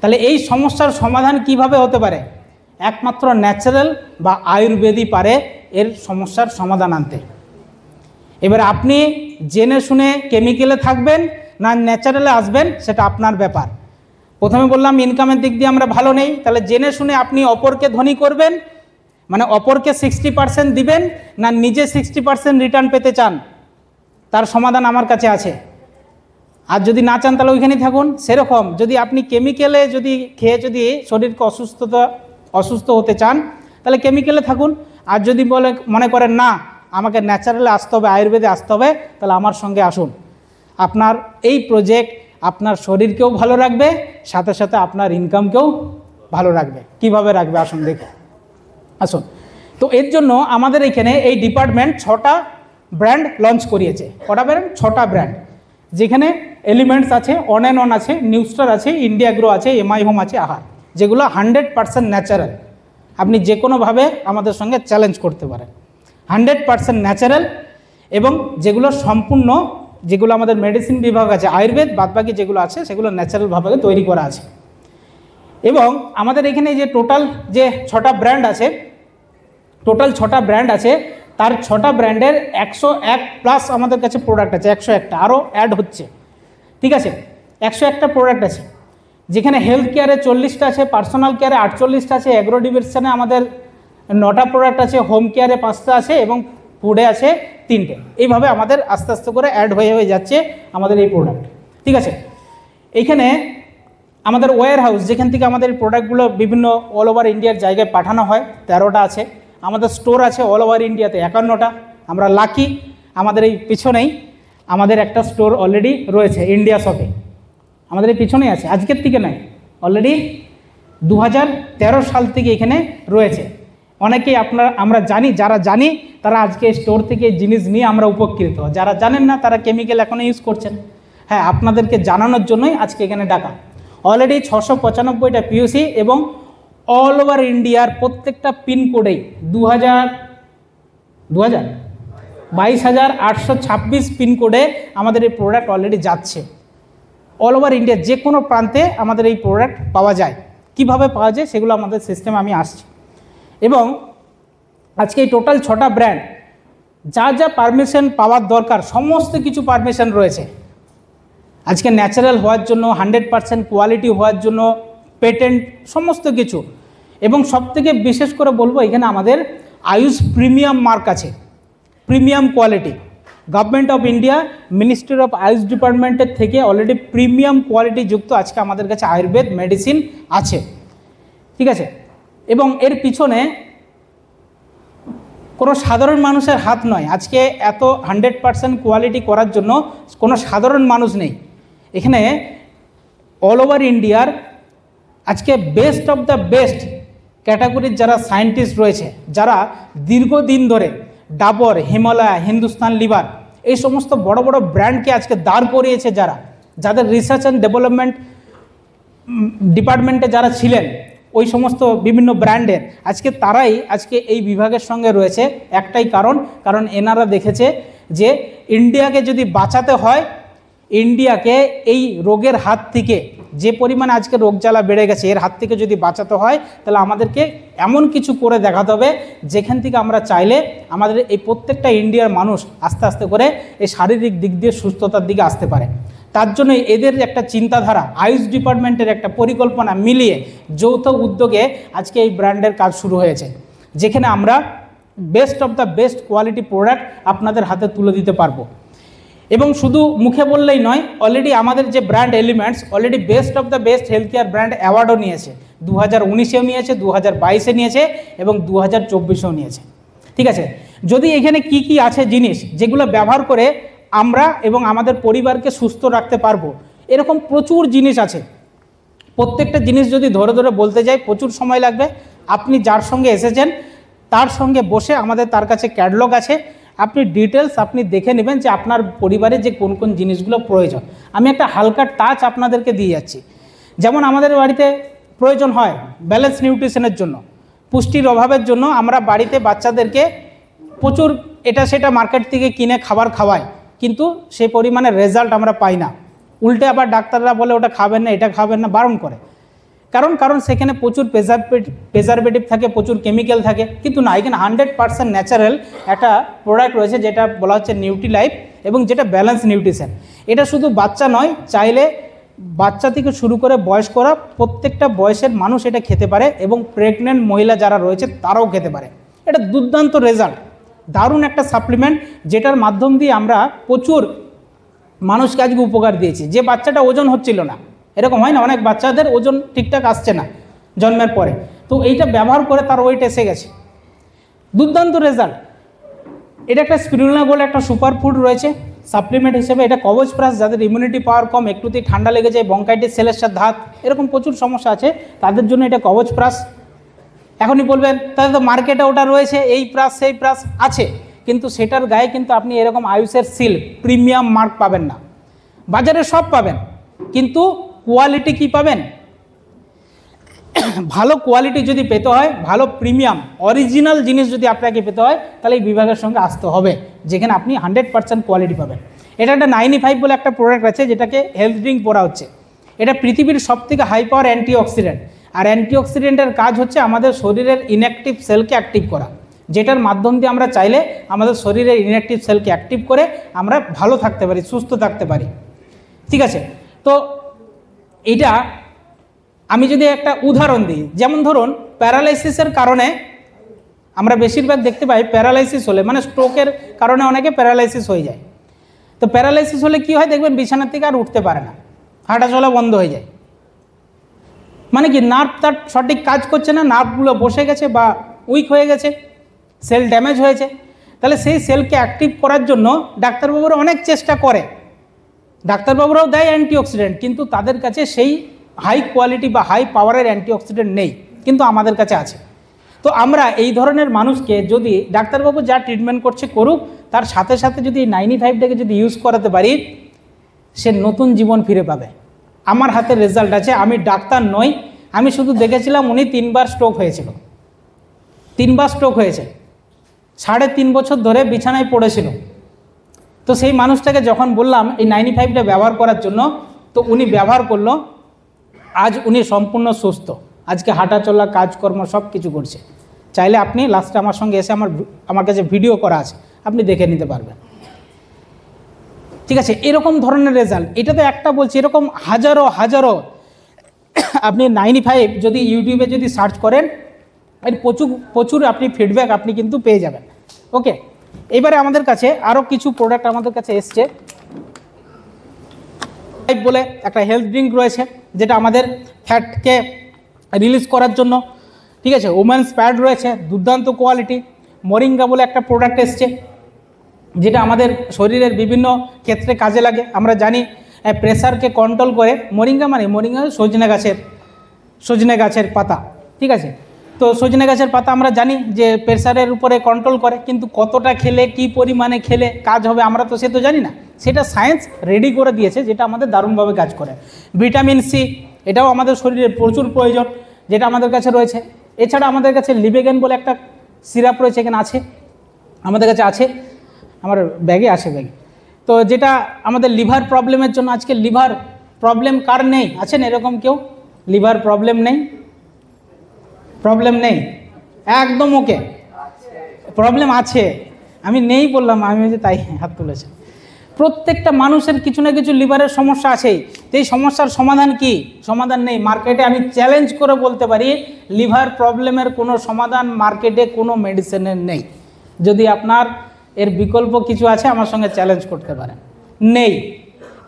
তাহলে এই সমস্যার সমাধান কিভাবে হতে পারে? একমাত্র ন্যাচারাল বা আয়ুর্বেদই পারে এর সমস্যার সমাধান আনতে। এবার আপনি জেনে শুনে কেমিক্যালে থাকবেন না ন্যাচারালে আসবেন, সেটা আপনার ব্যাপার। প্রথমে বললাম ইনকামের দিক দিয়ে আমরা ভালো নেই, তাহলে জেনে শুনে আপনি অপরকে ধনী করবেন, মানে অপরকে 60% দিবেন, না নিজে 60% রিটার্ন পেতে চান, তার সমাধান আমার কাছে আছে। আর যদি না চান তাহলে ওইখানেই থাকুন। সেরকম যদি আপনি কেমিক্যালে যদি খেয়ে যদি শরীরকে অসুস্থ হতে চান তাহলে কেমিক্যালে থাকুন। আর যদি মনে করেন না আমাকে ন্যাচারালে আসতে হবে, আয়ুর্বেদে আসতে হবে, তাহলে আমার সঙ্গে আসুন। আপনার এই প্রজেক্ট আপনার শরীরকেও ভালো রাখবে, সাথে সাথে আপনার ইনকামকেও ভালো রাখবে। কিভাবে রাখবে আসুন দেখি, আসুন। তো এর জন্য আমাদের এখানে এই ডিপার্টমেন্ট 6টা ব্র্যান্ড লঞ্চ করিয়েছে। কটা ব্র্যান্ড? 6টা ব্র্যান্ড, যেখানে এলিমেন্টস আছে, অন অ্যান্ড অন আছে, নিউস্টার আছে, ইন্ডিয়া গ্রো আছে, এমআই হোম আছে, আহার, যেগুলো 100% ন্যাচারাল। আপনি যে কোনোভাবে আমাদের সঙ্গে চ্যালেঞ্জ করতে পারেন। 100% ন্যাচারাল, এবং যেগুলো সম্পূর্ণ, যেগুলো আমাদের মেডিসিন বিভাগ আছে আয়ুর্বেদ, বাদবাকি যেগুলো আছে সেগুলো ন্যাচারালভাবে তৈরি করা আছে। এবং আমাদের এখানে যে টোটাল যে 6টা ব্র্যান্ড আছে, টোটাল 6টা ব্র্যান্ড আছে, তার 6টা ব্র্যান্ডের 101+ আমাদের কাছে প্রোডাক্ট আছে। 101টা আরও অ্যাড হচ্ছে। ঠিক আছে, 101টা প্রোডাক্ট আছে, যেখানে হেলথ কেয়ারে 40টা আছে, পার্সোনাল কেয়ারে 48টা আছে, অ্যাগ্রো ডিভিশনে আমাদের 9টা প্রোডাক্ট আছে, হোম কেয়ারে 5টা আছে, এবং ফুডে আছে 3টে। এইভাবে আমাদের আস্তে আস্তে করে অ্যাড হয়ে হয়ে যাচ্ছে আমাদের এই প্রোডাক্ট। ঠিক আছে, এইখানে আমাদের ওয়্যার হাউস, যেখান থেকে আমাদের এই প্রোডাক্টগুলো বিভিন্ন অল ওভার ইন্ডিয়ার জায়গায় পাঠানো হয়, 13টা আছে। আমাদের স্টোর আছে অল ওভার ইন্ডিয়াতে 51টা। আমরা লাকি, আমাদের এই পিছনেই আমাদের একটা স্টোর অলরেডি রয়েছে, ইন্ডিয়া শপে, আমাদের এই পিছনেই আছে, আজকের থেকে নয়, অলরেডি 2013 সাল থেকে এখানে রয়েছে। অনেকেই আমরা জানি, যারা জানি তারা আজকে স্টোর থেকে জিনিস নিয়ে আমরা উপকৃত, যারা জানেন না তারা কেমিক্যাল এখনও ইউজ করছেন। হ্যাঁ, আপনাদেরকে জানানোর জন্যই আজকে এখানে ডাকা। অলরেডি 695টা পিওসি, এবং অল ওভার ইন্ডিয়ার প্রত্যেকটা পিনকোডেই 22,826 পিনকোডে আমাদের এই প্রোডাক্ট অলরেডি যাচ্ছে। অল ওভার ইন্ডিয়া যে কোনো প্রান্তে আমাদের এই প্রোডাক্ট পাওয়া যায়। কিভাবে পাওয়া যায় সেগুলো আমাদের সিস্টেমে আমি আসছি। এবং আজকে এই টোটাল 6টা ব্র্যান্ড যা যা পারমিশন পাওয়ার দরকার সমস্ত কিছু পারমিশন রয়েছে। আজকে ন্যাচারাল হওয়ার জন্য, 100% কোয়ালিটি হওয়ার জন্য, পেটেন্ট, সমস্ত কিছু। এবং সবথেকে বিশেষ করে বলবো, এখানে আমাদের আয়ুষ প্রিমিয়াম মার্ক আছে, premium quality. Government of India, ministry of Ayush ডিপার্টমেন্টের থেকে অলরেডি প্রিমিয়াম কোয়ালিটি যুক্ত আজকে আমাদের কাছে আয়ুর্বেদ মেডিসিন আছে, ঠিক আছে। এবং এর পিছনে কোনো সাধারণ মানুষের হাত নয়। আজকে এত 100% কোয়ালিটি করার জন্য কোনো সাধারণ মানুষ নেই এখানে। অল ওভার ইন্ডিয়ার আজকে বেস্ট অফ দ্য বেস্ট ক্যাটাগরির যারা সায়েন্টিস্ট রয়েছে, যারা দীর্ঘদিন ধরে ডাবর, হিমালয়া, হিন্দুস্তান লিভার এই সমস্ত বড় বড় ব্র্যান্ডকে আজকে দাঁড় করিয়েছে, যাদের রিসার্চ অ্যান্ড ডেভেলপমেন্ট ডিপার্টমেন্টে যারা ছিলেন ওই সমস্ত বিভিন্ন ব্র্যান্ডের, আজকে তারাই আজকে এই বিভাগের সঙ্গে রয়েছে। একটাই কারণ এনারা দেখেছে যে ইন্ডিয়াকে যদি বাঁচাতে হয়, ইন্ডিয়াকে এই রোগের হাত থেকে, যে পরিমাণে আজকে রোগ জ্বালা বেড়ে গেছে, এর হাত থেকে যদি বাঁচাতে হয়, তাহলে আমাদেরকে এমন কিছু করে দেখাতে হবে যেখান থেকে আমরা চাইলে আমাদের এই প্রত্যেকটা ইন্ডিয়ার মানুষ আস্তে আস্তে করে এই শারীরিক দিক দিয়ে সুস্থতার দিকে আসতে পারে। তার জন্য এদের একটা চিন্তাধারা, আয়ুষ ডিপার্টমেন্টের একটা পরিকল্পনা মিলিয়ে যৌথ উদ্যোগে আজকে এই ব্র্যান্ডের কাজ শুরু হয়েছে, যেখানে আমরা best of the best quality product আপনাদের হাতে তুলে দিতে পারবো। এবং শুধু মুখে বললেই নয়, অলরেডি আমাদের যে brand elements already best of the best health care brand অ্যাওয়ার্ডও নিয়েছে, 2019-এও নিয়েছে, 2022-এ নিয়েছে এবং 2024-এও নিয়েছে, ঠিক আছে। যদি এখানে কি কি আছে জিনিস যেগুলো ব্যবহার করে আমরা এবং আমাদের পরিবারকে সুস্থ রাখতে পারবো, এরকম প্রচুর জিনিস আছে। প্রত্যেকটা জিনিস যদি ধরে ধরে বলতে যাই প্রচুর সময় লাগবে। আপনি যার সঙ্গে এসেছেন তার সঙ্গে বসে, আমাদের তার কাছে ক্যাটালগ আছে, আপনি ডিটেলস আপনি দেখে নেবেন যে আপনার পরিবারে যে কোন কোন জিনিসগুলো প্রয়োজন। আমি একটা হালকা টাচ আপনাদেরকে দিয়ে যাচ্ছি। যেমন আমাদের বাড়িতে প্রয়োজন হয় ব্যালেন্স নিউট্রিশনের জন্য, পুষ্টির অভাবের জন্য আমরা বাড়িতে বাচ্চাদেরকে প্রচুর এটা সেটা মার্কেট থেকে কিনে খাবার খাওয়াই, কিন্তু সেই পরিমাণে রেজাল্ট আমরা পাই না। উল্টে আবার ডাক্তাররা বলে ওটা খাবেন না, এটা খাবেন না, বারণ করে। কারণ সেখানে প্রচুর প্রেজারভেটিভ থাকে, প্রচুর কেমিক্যাল থাকে। কিন্তু না, এখানে 100% ন্যাচারাল একটা প্রোডাক্ট রয়েছে যেটা বলা হচ্ছে নিউট্রিলাইফ, এবং যেটা ব্যালেন্স নিউট্রিশন। এটা শুধু বাচ্চা নয়, চাইলে বাচ্চা থেকে শুরু করে বয়স্করা প্রত্যেকটা বয়সের মানুষ এটা খেতে পারে, এবং প্রেগনেন্ট মহিলা যারা রয়েছে তারাও খেতে পারে। এটা দুর্দান্ত রেজাল্ট, দারুণ একটা সাপ্লিমেন্ট, যেটার মাধ্যম দিয়ে আমরা প্রচুর মানুষকে আজকে উপকার দিয়েছি। যে বাচ্চাটা ওজন হচ্ছিল না, এরকম হয় না, অনেক বাচ্চাদের ওজন ঠিকঠাক আসছে না জন্মের পরে, তো এইটা ব্যবহার করে তার ওয়েট এসে গেছে, দুর্দান্ত রেজাল্ট। এটা একটা স্পিরুলিনা বলে একটা সুপার ফুড রয়েছে সাপ্লিমেন্ট হিসেবে। এটা কবচ প্লাস, যাদের ইমিউনিটি পাওয়ার কম, একটুতেই ঠান্ডা লেগে যায়, বঙ্কাইটিস, সেলেস্টার ধাত, এরকম প্রচুর সমস্যা আছে, তাদের জন্য এটা কবচ প্লাস। এখনই বলবেন তাহলে তো মার্কেটে ওটা রয়েছে, এই প্লাস সেই প্লাস আছে, কিন্তু সেটার গায়ে কিন্তু আপনি এরকম আয়ুষের সিল প্রিমিয়াম মার্ক পাবেন না। বাজারে সব পাবেন, কিন্তু কোয়ালিটি কি পাবেন? ভালো কোয়ালিটি যদি পেতে হয়, ভালো প্রিমিয়াম অরিজিনাল জিনিস যদি আপনাকে পেতে হয়, তাহলে এই বিভাগের সঙ্গে আসতে হবে, যেখানে আপনি 100% কোয়ালিটি পাবেন। এটা একটা 95 বলে একটা প্রোডাক্ট আছে, যেটাকে হেলথ ড্রিঙ্ক বলা হচ্ছে। এটা পৃথিবীর সবথেকে হাই পাওয়ার অ্যান্টিঅক্সিডেন্ট, আর অ্যান্টিঅক্সিডেন্টের কাজ হচ্ছে আমাদের শরীরের ইনঅ্যাক্টিভ সেলকে অ্যাক্টিভ করা, যেটার মাধ্যম দিয়ে আমরা চাইলে আমাদের শরীরের ইনঅ্যাক্টিভ সেলকে অ্যাক্টিভ করে আমরা ভালো থাকতে পারি, সুস্থ থাকতে পারি, ঠিক আছে। তো এটা আমি যদি একটা উদাহরণ দিই, যেমন ধরুন প্যারালাইসিসের কারণে আমরা বেশিরভাগ দেখতে পাই, প্যারালাইসিস হলে মানে স্ট্রোকের কারণে অনেকে প্যারালাইসিস হয়ে যায়। তো প্যারালাইসিস হলে কি হয় দেখবেন, বিছানা থেকে আর উঠতে পারে না, হাঁটা চলা বন্ধ হয়ে যায়। মানে কি, নার্ভ তার সঠিক কাজ করছে না, নার্ভগুলো বসে গেছে বা উইক হয়ে গেছে, সেল ড্যামেজ হয়েছে। তাহলে সেই সেলকে অ্যাক্টিভ করার জন্য ডাক্তারবাবুরা অনেক চেষ্টা করে, ডাক্তারবাবুরাও দেয় অ্যান্টিঅক্সিডেন্ট, কিন্তু তাদের কাছে সেই হাই কোয়ালিটি বা হাই পাওয়ারের অ্যান্টিঅক্সিডেন্ট নেই, কিন্তু আমাদের কাছে আছে। তো আমরা এই ধরনের মানুষকে যদি ডাক্তারবাবু যা ট্রিটমেন্ট করছে করুক, তার সাথে সাথে যদি 95টাকে যদি ইউজ করাতে পারি, সে নতুন জীবন ফিরে পাবে। আমার হাতে রেজাল্ট আছে, আমি ডাক্তার নই, আমি শুধু দেখেছিলাম উনি 3 বার স্ট্রোক হয়েছিল, 3 বার স্ট্রোক হয়েছে, 3.5 বছর ধরে বিছানায় পড়েছিল। তো সেই মানুষটাকে যখন বললাম এই 95টা ব্যবহার করার জন্য, তো উনি ব্যবহার করলো, আজ উনি সম্পূর্ণ সুস্থ, আজকে হাঁটা চলা কাজকর্ম সব কিছু করছে। চাইলে আপনি লাস্টে আমার সঙ্গে এসে আমার কাছে ভিডিও করা আছে, আপনি দেখে নিতে পারবেন, ঠিক আছে। এরকম ধরনের রেজাল্ট, এটা তো একটা বলছি, এরকম হাজারো হাজারো আপনি 95 যদি ইউটিউবে যদি সার্চ করেন, এর প্রচুর প্রচুর আপনি ফিডব্যাক আপনি কিন্তু পেয়ে যাবেন। ওকে, এবারে আমাদের কাছে আরও কিছু প্রোডাক্ট আমাদের কাছে এসছে। বলে একটা হেলথ ড্রিঙ্ক রয়েছে, যেটা আমাদের ফ্যাটকে রিলিজ করার জন্য, ঠিক আছে। ওমেন্স প্যাড রয়েছে, দুর্দান্ত কোয়ালিটি। মরিঙ্গা বলে একটা প্রোডাক্ট এসছে, যেটা আমাদের শরীরের বিভিন্ন ক্ষেত্রে কাজে লাগে। আমরা জানি প্রেসারকে কন্ট্রোল করে। মরিঙ্গা মানে মরিঙ্গা সজনে গাছের পাতা, ঠিক আছে। তো সজনে গাছের পাতা আমরা জানি যে প্রেসারের উপরে কন্ট্রোল করে, কিন্তু কতটা খেলে কি পরিমাণে খেলে কাজ হবে আমরা তো সে তো জানি না। সেটা সায়েন্স রেডি করে দিয়েছে, যেটা আমাদের দারুণভাবে কাজ করে। ভিটামিন সি, এটাও আমাদের শরীরে প্রচুর প্রয়োজন, যেটা আমাদের কাছে রয়েছে। এছাড়া আমাদের কাছে লিবেগেন বলে একটা সিরাপ রয়েছে, এখানে আছে, আমাদের কাছে আছে, আমার ব্যাগে আছে ব্যাগে। তো যেটা আমাদের লিভার প্রবলেমের জন্য, আজকে লিভার প্রবলেম কার নেই? আছেন এরকম কেউ লিভার প্রবলেম নেই? একদম ওকে, প্রবলেম আছে, আমি নেই বললাম, আমি যে তাই হাত তুলেছে। প্রত্যেকটা মানুষের কিছু না কিছু লিভারের সমস্যা আছেই। তো এই সমস্যার সমাধান কি? সমাধান নেই মার্কেটে। আমি চ্যালেঞ্জ করে বলতে পারি, লিভার প্রবলেমের কোনো সমাধান মার্কেটে কোনো মেডিসিনের নেই। যদি আপনার এর বিকল্প কিছু আছে, আমার সঙ্গে চ্যালেঞ্জ করতে পারেন, নেই।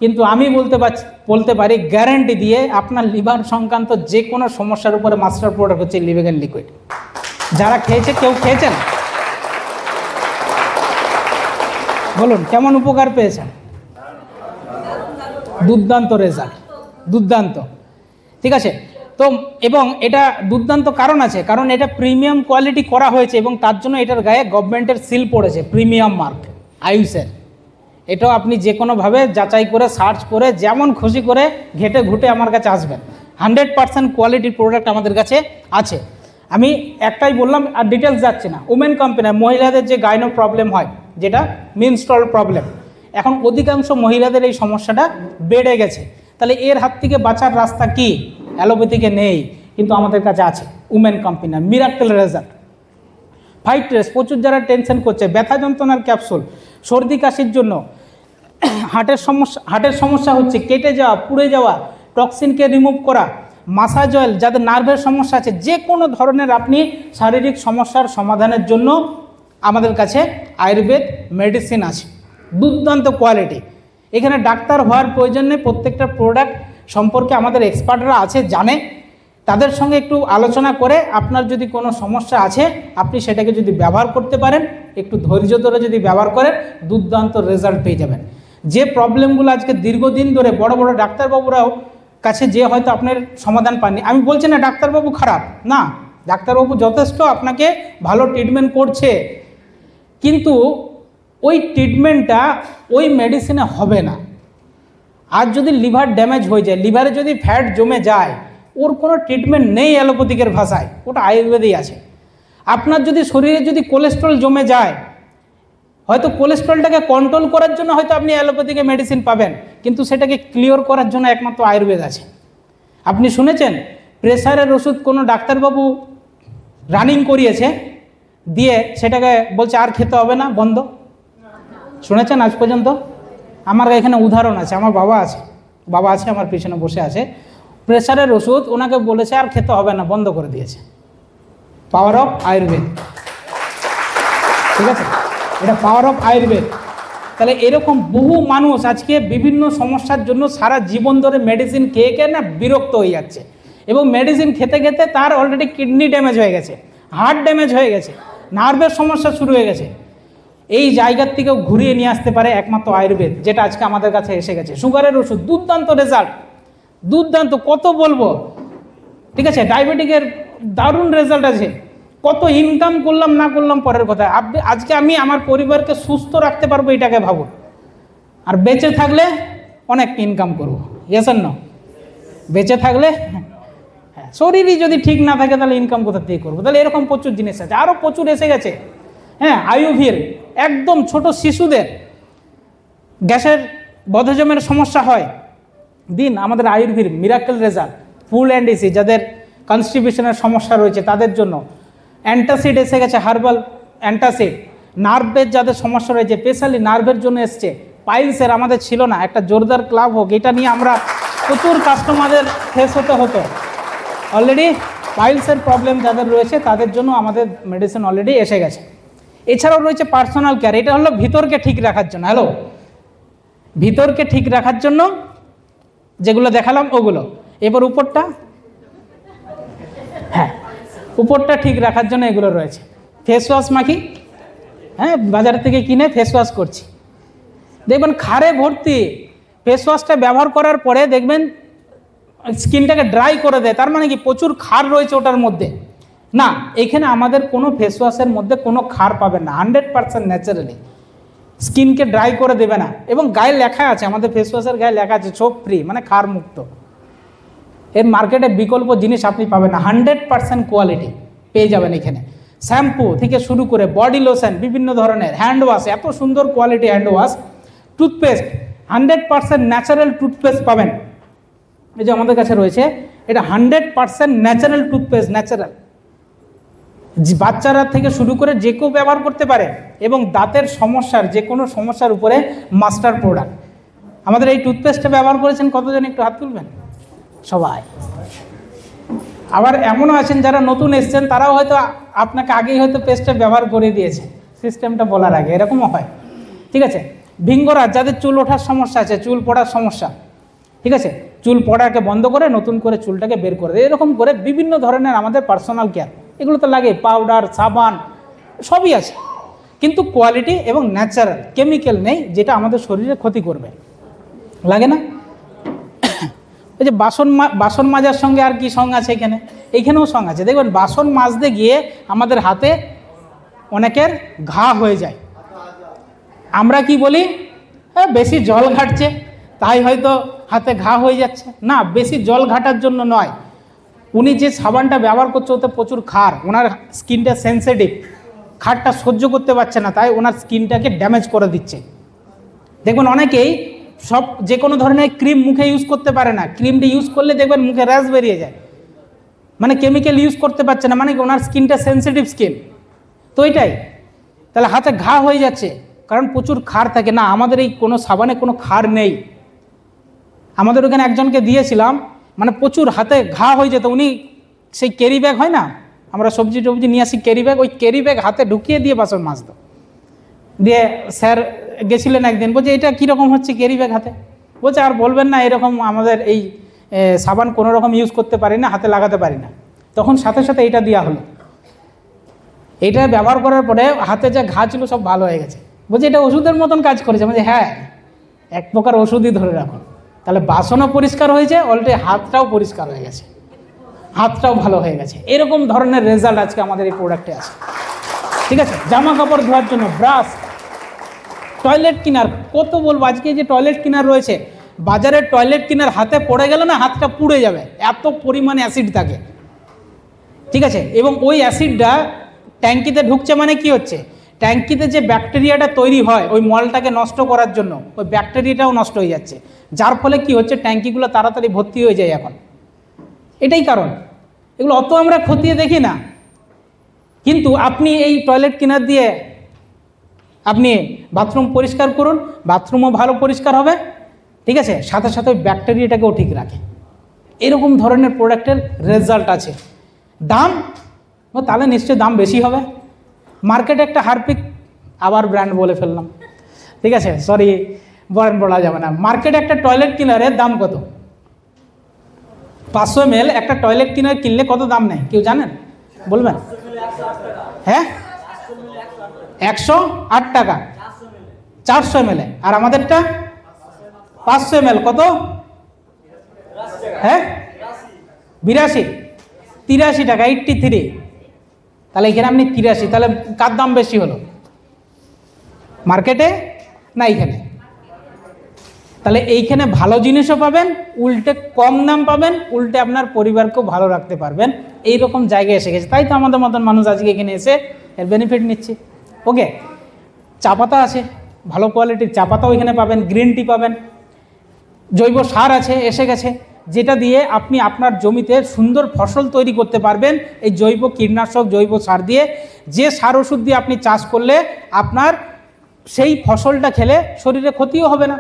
কিন্তু আমি বলতে পারি গ্যারান্টি দিয়ে, আপনার লিভার সংক্রান্ত যে কোনো সমস্যার উপরে মাস্টার প্রোডাক্ট হচ্ছে লিবেগেন লিকুইড। যারা খেয়েছে, কেউ খেয়েছেন? বলুন কেমন উপকার পেয়েছেন? দুর্দান্ত রেজাল্ট, দুর্দান্ত, ঠিক আছে। তো এবং এটা দুর্দান্ত কারণ আছে, কারণ এটা প্রিমিয়াম কোয়ালিটি করা হয়েছে, এবং তার জন্য এটার গায়ে গভর্নমেন্টের সিল পড়েছে, প্রিমিয়াম মার্ক আয়ুষের। এটাও আপনি যে কোনোভাবে যাচাই করে সার্চ করে যেমন খুশি করে ঘেটে ঘুটে আমার কাছে আসবেন। 100% কোয়ালিটির প্রোডাক্ট আমাদের কাছে আছে। আমি একটাই বললাম, আর ডিটেলস যাচ্ছে না। ওমেন কোম্পানি, মহিলাদের যে গাইনো প্রবলেম হয়, যেটা মেনস্ট্রুয়াল প্রবলেম, এখন অধিকাংশ মহিলাদের এই সমস্যাটা বেড়ে গেছে। তাহলে এর হাত থেকে বাঁচার রাস্তা কি? অ্যালোপ্যাথিকে নেই, কিন্তু আমাদের কাছে আছে women company, miracle result. Fight race, প্রচুর যারা টেনশন করছে, ব্যথা যন্ত্রণার ক্যাপসুল, সর্দি কাশির জন্য, হার্টের সমস্যা হচ্ছে, কেটে যাওয়া, পুড়ে যাওয়া, টক্সিনকে রিমুভ করা, মাসাজ অয়েল, যাদের নার্ভের সমস্যা আছে, যে কোনো ধরনের আপনি শারীরিক সমস্যার সমাধানের জন্য আমাদের কাছে আয়ুর্বেদ মেডিসিন আছে, দুর্দান্ত কোয়ালিটি। এখানে ডাক্তার হওয়ার প্রয়োজন নেই, প্রত্যেকটা প্রোডাক্ট সম্পর্কে আমাদের এক্সপার্টরা আছে, জানে। তাদের সঙ্গে একটু আলোচনা করে আপনার যদি কোনো সমস্যা আছে, আপনি সেটাকে যদি ব্যবহার করতে পারেন, একটু ধৈর্য ধরে যদি ব্যবহার করেন, দুর্দান্ত রেজাল্ট পেয়ে যাবেন। যে প্রবলেমগুলো আজকে দীর্ঘদিন ধরে বড় বড় ডাক্তারবাবুরাও কাছে যে হয়তো আপনার সমাধান পাননি, আমি বলছি না ডাক্তারবাবু খারাপ, না, ডাক্তারবাবু যথেষ্ট আপনাকে ভালো ট্রিটমেন্ট করছে, কিন্তু ওই ট্রিটমেন্টটা ওই মেডিসিনে হবে না। আর যদি লিভার ড্যামেজ হয়ে যায়, লিভারে যদি ফ্যাট জমে যায়, ওর কোনো ট্রিটমেন্ট নেই অ্যালোপ্যাথিকের ভাষায়, ওটা আয়ুর্বেদেই আছে। আপনার যদি শরীরে যদি কোলেস্ট্রল জমে যায়, হয়তো কোলেস্ট্রলটাকে কন্ট্রোল করার জন্য হয়তো আপনি অ্যালোপ্যাথিকে মেডিসিন পাবেন, কিন্তু সেটাকে ক্লিয়ার করার জন্য একমাত্র আয়ুর্বেদ আছে। আপনি শুনেছেন প্রেসারের ওষুধ কোনো ডাক্তারবাবু রানিং করিয়েছে, দিয়ে সেটাকে বলছে আর খেতে হবে না, বন্ধ? শুনেছেন আজ পর্যন্ত? আমার এখানে উদাহরণ আছে, আমার বাবা আছে আমার পিছনে বসে আছে, প্রেসারের ওষুধ ওনাকে বলেছে আর খেতে হবে না, বন্ধ করে দিয়েছে। পাওয়ার অফ আয়ুর্বেদ, ঠিক আছে, এটা পাওয়ার অফ আয়ুর্বেদ। তাহলে এরকম বহু মানুষ আজকে বিভিন্ন সমস্যার জন্য সারা জীবন ধরে মেডিসিন খেয়ে খেয়ে না বিরক্ত হয়ে যাচ্ছে, এবং মেডিসিন খেতে খেতে তার অলরেডি কিডনি ড্যামেজ হয়ে গেছে, হার্ট ড্যামেজ হয়ে গেছে, নার্ভের সমস্যা শুরু হয়ে গেছে। এই জায়গার থেকেও ঘুরিয়ে নিয়ে আসতে পারে একমাত্র আয়ুর্বেদ, যেটা আজকে আমাদের কাছে এসে গেছে। সুগারের ওষুধ, দুর্দান্ত রেজাল্ট, দুর্দান্ত, কত বলবো, ঠিক আছে। ডায়াবেটিকের দারুণ রেজাল্ট আছে। কত ইনকাম করলাম না করলাম পরের কথা, আজকে আমি আমার পরিবারকে সুস্থ রাখতে পারবো, এটাকে ভাবুন। আর বেঁচে থাকলে অনেক ইনকাম করবো, ইয়েস আর নো? বেঁচে থাকলে, হ্যাঁ, শরীরই যদি ঠিক না থাকে তাহলে ইনকাম কোথা থেকে করবো? তাহলে এরকম প্রচুর জিনিস আছে, আরও প্রচুর এসে গেছে। হ্যাঁ, আয়ুর্বেদ একদম ছোট শিশুদের গ্যাসের বদহজমের সমস্যা হয়, দিন আমাদের Ayurveda miracle result. Full and EC, যাদের কনস্টিপেশনের সমস্যা রয়েছে তাদের জন্য অ্যান্টাসিড এসে গেছে, হার্বাল অ্যান্টাসিড। নার্ভের যাদের সমস্যা রয়েছে, স্পেশালি নার্ভের জন্য এসছে। পাইলসের আমাদের ছিল না, একটা জোরদার ক্লাব হোক, এটা নিয়ে আমরা প্রচুর কাস্টমারদের ফেস হতে হতো। অলরেডি পাইলসের প্রবলেম যাদের রয়েছে তাদের জন্য আমাদের মেডিসিন অলরেডি এসে গেছে। এছাড়াও রয়েছে পার্সোনাল কেয়ার, এটা হলো ভিতরকে ঠিক রাখার জন্য। হ্যালো, ভিতরকে ঠিক রাখার জন্য যেগুলো দেখালাম ওগুলো। এবার উপরটা, হ্যাঁ উপরটা ঠিক রাখার জন্য এগুলো রয়েছে। ফেস ওয়াশ মাখি, হ্যাঁ বাজার থেকে কিনে ফেস ওয়াশ করছি, দেখবেন খারে ভর্তি। ফেস ওয়াশটা ব্যবহার করার পরে দেখবেন স্কিনটাকে ড্রাই করে দেয়, তার মানে কি প্রচুর ক্ষার রয়েছে ওটার মধ্যে। না, এখানে আমাদের কোনো ফেস ওয়াশের মধ্যে কোনো ক্ষার পাবেন না, 100% ন্যাচারালি স্কিনকে ড্রাই করে দেবে না। এবং গায়ে লেখা আছে, আমাদের ফেস ওয়াশের গায়ে লেখা আছে সোপ ফ্রি, মানে ক্ষার মুক্ত। এর মার্কেটে বিকল্প জিনিস আপনি পাবেন না, 100% কোয়ালিটি পেয়ে যাবেন এখানে। শ্যাম্পু থেকে শুরু করে বডি লোশন, বিভিন্ন ধরনের হ্যান্ড ওয়াশ, এত সুন্দর quality hand wash. Toothpaste 100% natural toothpaste পাবেন, এই যে আমাদের কাছে রয়েছে, এটা 100% ন্যাচারাল টুথপেস্ট, ন্যাচারাল। বাচ্চারা থেকে শুরু করে যে কেউ ব্যবহার করতে পারে, এবং দাঁতের সমস্যার যে কোনো সমস্যার উপরে মাস্টার প্রোডাক্ট। আমাদের এই টুথপেস্টটা ব্যবহার করেছেন কতজন, একটু হাত তুলবেন? সবাই। আবার এমনও আছেন যারা নতুন এসছেন, তারাও হয়তো আপনাকে আগেই হয়তো পেস্টটা ব্যবহার করে দিয়েছে সিস্টেমটা বলার আগে, এরকমও হয়। ঠিক আছে, ভিঙ্গরাজ, যাদের চুল ওঠার সমস্যা আছে, চুল পড়ার সমস্যা, ঠিক আছে, চুল পড়াকে বন্ধ করে নতুন করে চুলটাকে বের করে দেয়। এরকম করে বিভিন্ন ধরনের আমাদের পার্সোনাল কেয়ার, এগুলো তো লাগে, পাউডার, সাবান সবই আছে, কিন্তু কোয়ালিটি এবং ন্যাচারাল, কেমিক্যাল নেই যেটা আমাদের শরীরে ক্ষতি করবে, লাগে না? ওই যে বাসন মাজার সঙ্গে আর কি সঙ্গ আছে এখানে, এইখানেও সঙ্গ আছে। দেখবেন বাসন মাজতে গিয়ে আমাদের হাতে অনেকের ঘা হয়ে যায়, আমরা কি বলি, হ্যাঁ বেশি জল ঘাটছে তাই হয়তো হাতে ঘা হয়ে যাচ্ছে। না, বেশি জল ঘাটার জন্য নয়, উনি যে সাবানটা ব্যবহার করছে ওতে প্রচুর ক্ষার, ওনার স্কিনটা সেন্সিটিভ, ক্ষারটা সহ্য করতে পারছে না, তাই ওনার স্কিনটাকে ড্যামেজ করে দিচ্ছে। দেখবেন অনেকেই সব যে কোনো ধরনের ক্রিম মুখে ইউজ করতে পারে না, ক্রিমটা ইউজ করলে দেখবেন মুখে র্যাশ বেরিয়ে যায়, মানে কেমিক্যাল ইউজ করতে পারছে না, মানে ওনার স্কিনটা সেন্সিটিভ স্কিন, তো এটাই। তাহলে হাতে ঘা হয়ে যাচ্ছে কারণ প্রচুর ক্ষার থাকে। না, আমাদের এই কোনো সাবানে কোনো ক্ষার নেই। আমাদের ওখানে একজনকে দিয়েছিলাম, মানে প্রচুর হাতে ঘা হয়ে যেত, উনি সেই ক্যারি ব্যাগ হয় না, আমরা সবজি টবজি নিয়ে আসি ক্যারি ব্যাগ, ওই ক্যারি ব্যাগ হাতে ঢুকিয়ে দিয়ে বাসন মাজতো। দিয়ে স্যার গেছিলেন একদিন, বলছে এটা কীরকম হচ্ছে ক্যারি ব্যাগ হাতে, বলছে আর বলবেন না, এরকম আমাদের এই সাবান কোনো রকম ইউজ করতে পারি না, হাতে লাগাতে পারি না। তখন সাথে সাথে এটা দেওয়া হলো, এইটা ব্যবহার করার পরে হাতে যা ঘা ছিল সব ভালো হয়ে গেছে। বলছে এটা ওষুধের মতন কাজ করেছে, বলছে হ্যাঁ এক প্রকার ওষুধই ধরে রাখুন। তাহলে বাসনও পরিষ্কার হয়েছে, অলরেডি হাতটাও পরিষ্কার হয়ে গেছে, হাতটাও ভালো হয়ে গেছে। এরকম ধরনের রেজাল্ট আজকে আমাদের এই প্রোডাক্টে আছে। ঠিক আছে, জামা কাপড় ধোয়ার জন্য ব্রাশ, টয়লেট ক্লিনার, কত বলবো, আজকে যে টয়লেট ক্লিনার রয়েছে, বাজারের টয়লেট ক্লিনার হাতে পড়ে গেলে না হাতটা পুড়ে যাবে, এত পরিমাণে অ্যাসিড থাকে। ঠিক আছে, এবং ওই অ্যাসিডটা ট্যাঙ্কিতে ঢুকছে, মানে কি হচ্ছে, ট্যাঙ্কিতে যে ব্যাকটেরিয়াটা তৈরি হয় ওই মলটাকে নষ্ট করার জন্য, ওই ব্যাকটেরিয়াটাও নষ্ট হয়ে যাচ্ছে, যার ফলে কি হচ্ছে, ট্যাঙ্কিগুলো তাড়াতাড়ি ভর্তি হয়ে যায় এখন। এটাই কারণ। এগুলো অত আমরা খতিয়ে দেখি না, কিন্তু আপনি এই টয়লেট ক্লিনার দিয়ে আপনি বাথরুম পরিষ্কার করুন, বাথরুমও ভালো পরিষ্কার হবে। ঠিক আছে, সাথে সাথে ওই ব্যাকটেরিয়াটাকেও ঠিক রাখে। এরকম ধরনের প্রোডাক্টের রেজাল্ট আছে। দাম, তাহলে নিশ্চয়ই দাম বেশি হবে। মার্কেটে একটা হারপিক, আবার ব্র্যান্ড বলে ফেললাম, ঠিক আছে সরি, ব্র্যান্ড বলা যাবে না। মার্কেটে একটা টয়লেট ক্লিনারের দাম কত? 500 ml একটা টয়লেট ক্লিনার কিনলে কত দাম নেয় কেউ জানেন? বলবেন? হ্যাঁ 108 টাকা 400 ml। আর আমাদেরটা 500 ml কত? হ্যাঁ 83 টাকা, 83। তাহলে এখানে আপনি 83, তাহলে কার দাম বেশি হলো, মার্কেটে না এইখানে? তাহলে এইখানে ভালো জিনিসও পাবেন, উল্টে কম দাম পাবেন, উল্টে আপনার পরিবারকেও ভালো রাখতে পারবেন। এইরকম জায়গায় এসে গেছে, তাই তো আমাদের মতন মানুষ আজকে এখানে এসে এর বেনিফিট নিচ্ছে। ওকে, চা পাতা আছে, ভালো কোয়ালিটির চা পাতাও এখানে পাবেন, গ্রিন টি পাবেন, জৈব সার আছে এসে গেছে, যেটা দিয়ে আপনি আপনার জমিতে সুন্দর ফসল তৈরি করতে পারবেন। এই জৈব কীটনাশক, জৈব সার দিয়ে, যে সার ওষুধ দিয়ে আপনি চাষ করলে আপনার সেই ফসলটা খেলে শরীরে ক্ষতিও হবে না।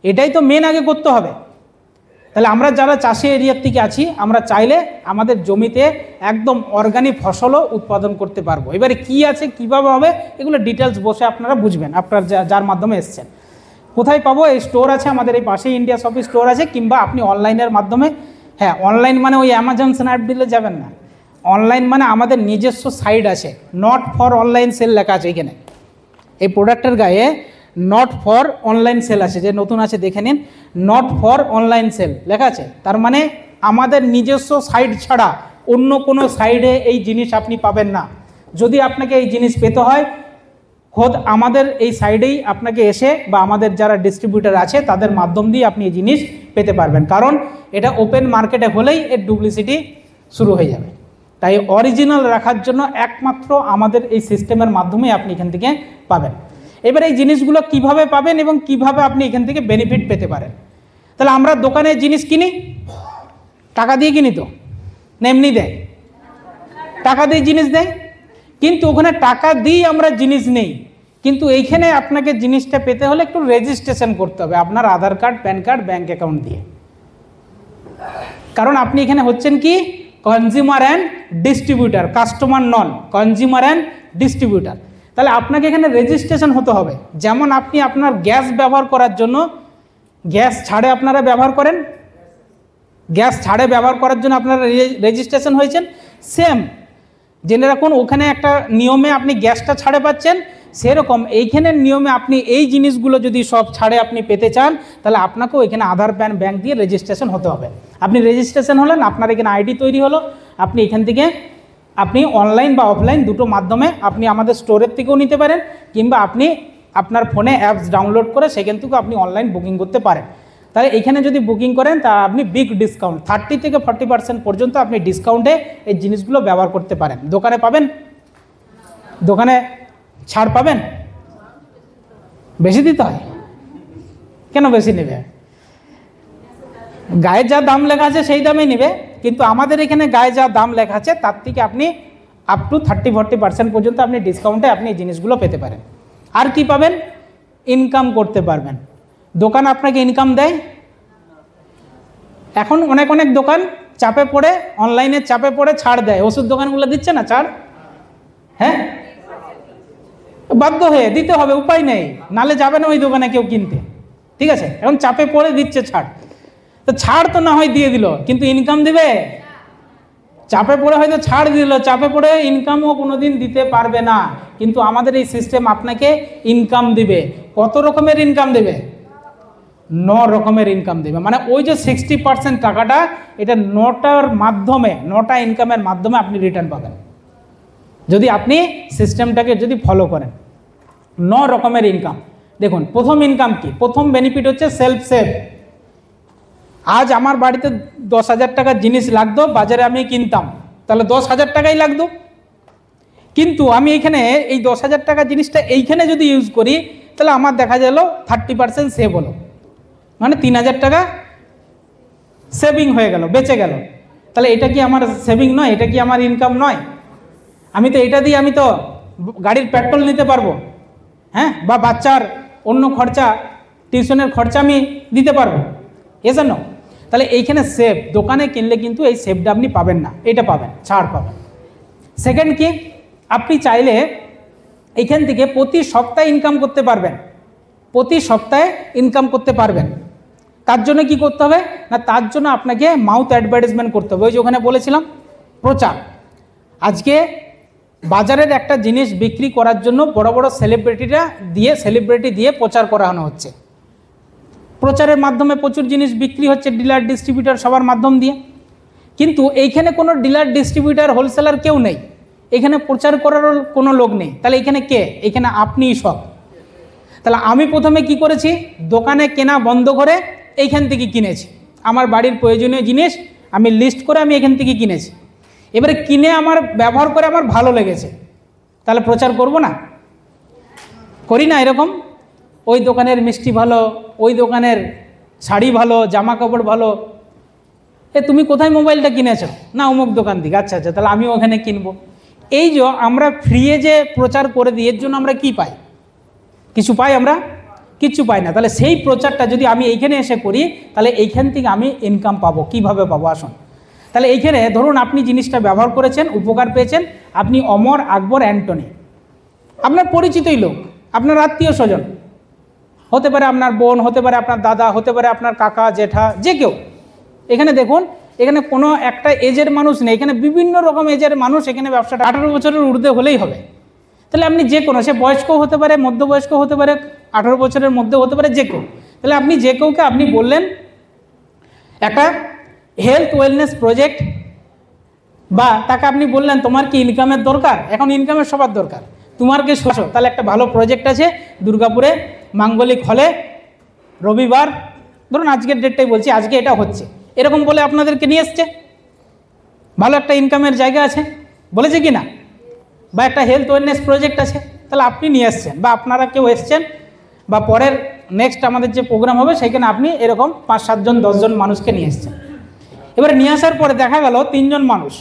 এটাই তো মেন আগে করতে হবে। তাহলে আমরা যারা চাষি এরিয়ার থেকে আছি, আমরা চাইলে আমাদের জমিতে একদম অর্গানিক ফসলও উৎপাদন করতে পারবো। এবারে কি আছে, কিভাবে হবে, এগুলো ডিটেলস বসে আপনারা বুঝবেন, আপনার যার মাধ্যমে এসছেন। কোথায় পাবো? এই স্টোর আছে আমাদের, এই পাশেই ইন্ডিয়া শপি স্টোর আছে, কিংবা আপনি অনলাইনের মাধ্যমে, হ্যাঁ অনলাইন মানে ওই অ্যামাজন স্ন্যাপডিলে যাবেন না, অনলাইন মানে আমাদের নিজস্ব সাইট আছে, নট ফর অনলাইন সেল লেখা আছে এখানে, এই প্রোডাক্টের গায়ে নট ফর অনলাইন সেল আছে, যে নতুন আছে দেখে নিন, নট ফর অনলাইন সেল লেখা আছে। তার মানে আমাদের নিজস্ব সাইট ছাড়া অন্য কোনো সাইডে এই জিনিস আপনি পাবেন না। যদি আপনাকে এই জিনিস পেতে হয়, খোদ আমাদের এই সাইডেই আপনাকে এসে বা আমাদের যারা ডিস্ট্রিবিউটার আছে তাদের মাধ্যম দিয়ে আপনি এই জিনিস পেতে পারবেন, কারণ এটা ওপেন মার্কেটে হলেই এর ডুপ্লিসিটি শুরু হয়ে যাবে। তাই অরিজিনাল রাখার জন্য একমাত্র আমাদের এই সিস্টেমের মাধ্যমেই আপনি এখান থেকে পাবেন। এবার এই জিনিসগুলো কিভাবে পাবেন এবং কিভাবে আপনি এখান থেকে বেনিফিট পেতে পারেন। তাহলে আমরা দোকানে জিনিস কিনি, টাকা দিয়ে কিনি তো না এমনি দেয়? টাকা দিয়ে জিনিস দেয়, কিন্তু ওখানে টাকা দিয়ে আমরা জিনিস নেই, কিন্তু এইখানে আপনাকে জিনিসটা পেতে হলে একটু রেজিস্ট্রেশন করতে হবে আপনার Aadhaar card, PAN card, bank account দিয়ে। কারণ আপনি এখানে হচ্ছেন কি কনজিউমার অ্যান্ড ডিস্ট্রিবিউটার, কাস্টমার নন, কনজিউমার অ্যান্ড ডিস্ট্রিবিউটার। তাহলে আপনাকে এখানে রেজিস্ট্রেশন হতে হবে। যেমন আপনি আপনার গ্যাস ব্যবহার করার জন্য গ্যাস ছাড়ে আপনারা ব্যবহার করেন, গ্যাস ছাড়ে ব্যবহার করার জন্য আপনারা রেজিস্ট্রেশন হয়েছেন, সেম জেনে রাখুন ওখানে একটা নিয়মে আপনি গ্যাসটা ছাড়ে পাচ্ছেন, সেরকম এইখানের নিয়মে আপনি এই জিনিসগুলো যদি সব ছাড়ে আপনি পেতে চান, তাহলে আপনাকেও এখানে আধার, প্যান, ব্যাঙ্ক দিয়ে রেজিস্ট্রেশন হতে হবে। আপনি রেজিস্ট্রেশন হলেন, আপনার এখানে আইডি তৈরি হলো, আপনি এখান থেকে আপনি অনলাইন বা অফলাইন দুটো মাধ্যমে আপনি আমাদের স্টোরের থেকেও নিতে পারেন, কিংবা আপনি আপনার ফোনে অ্যাপস ডাউনলোড করে সেখান থেকেও আপনি অনলাইন বুকিং করতে পারেন। তাহলে এখানে যদি বুকিং করেন তা আপনি বিগ ডিসকাউন্ট 30 থেকে 40% পর্যন্ত আপনি ডিসকাউন্টে এই জিনিসগুলো ব্যবহার করতে পারেন। দোকানে পাবেন? দোকানে ছাড় পাবেন? বেশি দিতে হয়? কেন বেশি নেবে? গায়ে যা দাম লেখা আছে সেই দামেই নেবে, কিন্তু আমাদের এখানে গায়ে যা দাম লেখা আছে তার থেকে আপনি আপ টু 30-40% পর্যন্ত আপনি ডিসকাউন্টে আপনি এই জিনিসগুলো পেতে পারেন। আর কি পাবেন? ইনকাম করতে পারবেন। দোকান আপনাকে ইনকাম দেয়। এখন অনেক অনেক দোকান চাপে পড়ে, অনলাইনে চাপে পড়ে ছাড় দেয়, ওষুধ দোকানগুলো দিচ্ছে না ছাড়, হ্যাঁ বাধ্য হয়ে দিতে হবে, উপায় নেই, নালে যাবে না ওই দোকানে কেউ কিনতে, ঠিক আছে? এখন চাপে পড়ে দিচ্ছে ছাড়, তো ছাড় তো না হয় দিয়ে দিল, কিন্তু ইনকাম দিবে? চাপে পড়ে হয়তো ছাড় দিল, চাপে পড়ে ইনকামও কোনোদিন দিতে পারবে না। কিন্তু আমাদের এই সিস্টেম আপনাকে ইনকাম দিবে। কত রকমের ইনকাম দেবে? 9 রকমের ইনকাম দেবে। মানে ওই যে 60% টাকাটা, এটা 9টার মাধ্যমে, 9টা ইনকামের মাধ্যমে আপনি রিটার্ন পাবেন, যদি আপনি সিস্টেমটাকে যদি ফলো করেন। 9 রকমের ইনকাম। দেখুন প্রথম ইনকাম কি, প্রথম বেনিফিট হচ্ছে সেলফ সেভ। আজ আমার বাড়িতে 10,000 টাকার জিনিস লাগতো, বাজারে আমি কিনতাম, তাহলে 10,000 টাকাই লাগতো, কিন্তু আমি এখানে এই 10,000 টাকার জিনিসটা এইখানে যদি ইউজ করি, তাহলে আমার দেখা গেল 30% সেভ হলো, মানে 3,000 টাকা সেভিং হয়ে গেল, বেঁচে গেল। তাহলে এটা কি আমার সেভিং নয়? এটা কি আমার ইনকাম নয়? আমি তো এটা দিয়ে আমি তো গাড়ির পেট্রোল নিতে পারবো, হ্যাঁ, বা বাচ্চার অন্য খরচা, টিউশনের খরচা আমি দিতে পারবো, এজন্য। তাহলে এইখানে সেভ, দোকানে কিনলে কিন্তু এই সেভটা আপনি পাবেন না, এটা পাবেন, ছাড় পাবেন। সেকেন্ড কি, আপনি চাইলে এইখান থেকে প্রতি সপ্তাহে ইনকাম করতে পারবেন, প্রতি সপ্তাহে ইনকাম করতে পারবেন। তার জন্য কি করতে হবে না, তার জন্য আপনাকে মাউথ অ্যাডভার্টাইজমেন্ট করতে হবে। ওই যে ওখানে বলেছিলাম প্রচার। আজকে বাজারের একটা জিনিস বিক্রি করার জন্য বড় বড় সেলিব্রিটি দিয়ে প্রচার করানো হচ্ছে। প্রচারের মাধ্যমে প্রচুর জিনিস বিক্রি হচ্ছে, ডিলার, ডিস্ট্রিবিউটার সবার মাধ্যম দিয়ে। কিন্তু এইখানে কোনো ডিলার, ডিস্ট্রিবিউটার, হোলসেলার কেউ নেই, এখানে প্রচার করারও কোনো লোক নেই। তাহলে এখানে কে? এখানে আপনিই সব। তাহলে আমি প্রথমে কি করেছি, দোকানে কেনা বন্ধ করে এইখান থেকে কিনেছি। আমার বাড়ির প্রয়োজনীয় জিনিস আমি লিস্ট করে আমি এখান থেকে কিনেছি। এবারে কিনে আমার ব্যবহার করে আমার ভালো লেগেছে, তাহলে প্রচার করব না? করি না এরকম? ওই দোকানের মিষ্টি ভালো, ওই দোকানের শাড়ি ভালো, জামা কাপড় ভালো, তুমি কোথায় মোবাইলটা কিনেছো? না অমুক দোকান থেকে। আচ্ছা আচ্ছা, তাহলে আমিও ওখানে কিনবো। এই যে আমরা ফ্রিয়ে যে প্রচার করে দিই, এর জন্য আমরা কি পাই? কিছু পাই? আমরা কিচ্ছু পাই না। তাহলে সেই প্রচারটা যদি আমি এইখানে এসে করি তাহলে এইখান থেকে আমি ইনকাম পাবো। কিভাবে পাবো আসুন। তাহলে এইখানে ধরুন আপনি জিনিসটা ব্যবহার করেছেন, উপকার পেয়েছেন, আপনি অমর, আকবর, অ্যান্টনি, আপনার পরিচিতই লোক, আপনার আত্মীয় স্বজন, হতে পারে আপনার বোন, হতে পারে আপনার দাদা, হতে পারে আপনার কাকা, জেঠা, যে কেউ। এখানে দেখুন, এখানে কোনো একটা এজের মানুষ নেই, এখানে বিভিন্ন রকম এজের মানুষ এখানে ব্যবসাটা 18 বছরের ঊর্ধ্বে হলেই হবে। তাহলে আপনি যে কোনো, সে বয়স্কও হতে পারে, মধ্যবয়স্ক হতে পারে, 18 বছরের মধ্যে হতে পারে, যে কেউ। তাহলে আপনি যে কেউকে আপনি বললেন একটা হেলথ ওয়েলনেস প্রজেক্ট, বা তাকে আপনি বললেন তোমার কি ইনকামের দরকার, এখন ইনকামের সবার দরকার, তোমার কি শোষো, তাহলে একটা ভালো প্রজেক্ট আছে দুর্গাপুরে মাঙ্গলিক হলে রবিবার, ধরুন আজকের ডেটটাই বলছি, আজকে এটা হচ্ছে, এরকম বলে আপনাদেরকে নিয়ে এসছে, ভালো একটা ইনকামের জায়গা আছে, বলেছে কি না, বা একটা হেলথ ওয়েলনেস প্রজেক্ট আছে, তাহলে আপনি নিয়ে এসছেন, বা আপনারা কেউ এসছেন, বা পরের নেক্সট আমাদের যে প্রোগ্রাম হবে সেখানে আপনি এরকম 5-7 জন 10 জন মানুষকে নিয়ে এসছেন। এবারে নিয়ে আসার পরে দেখা গেল 3 জন মানুষ,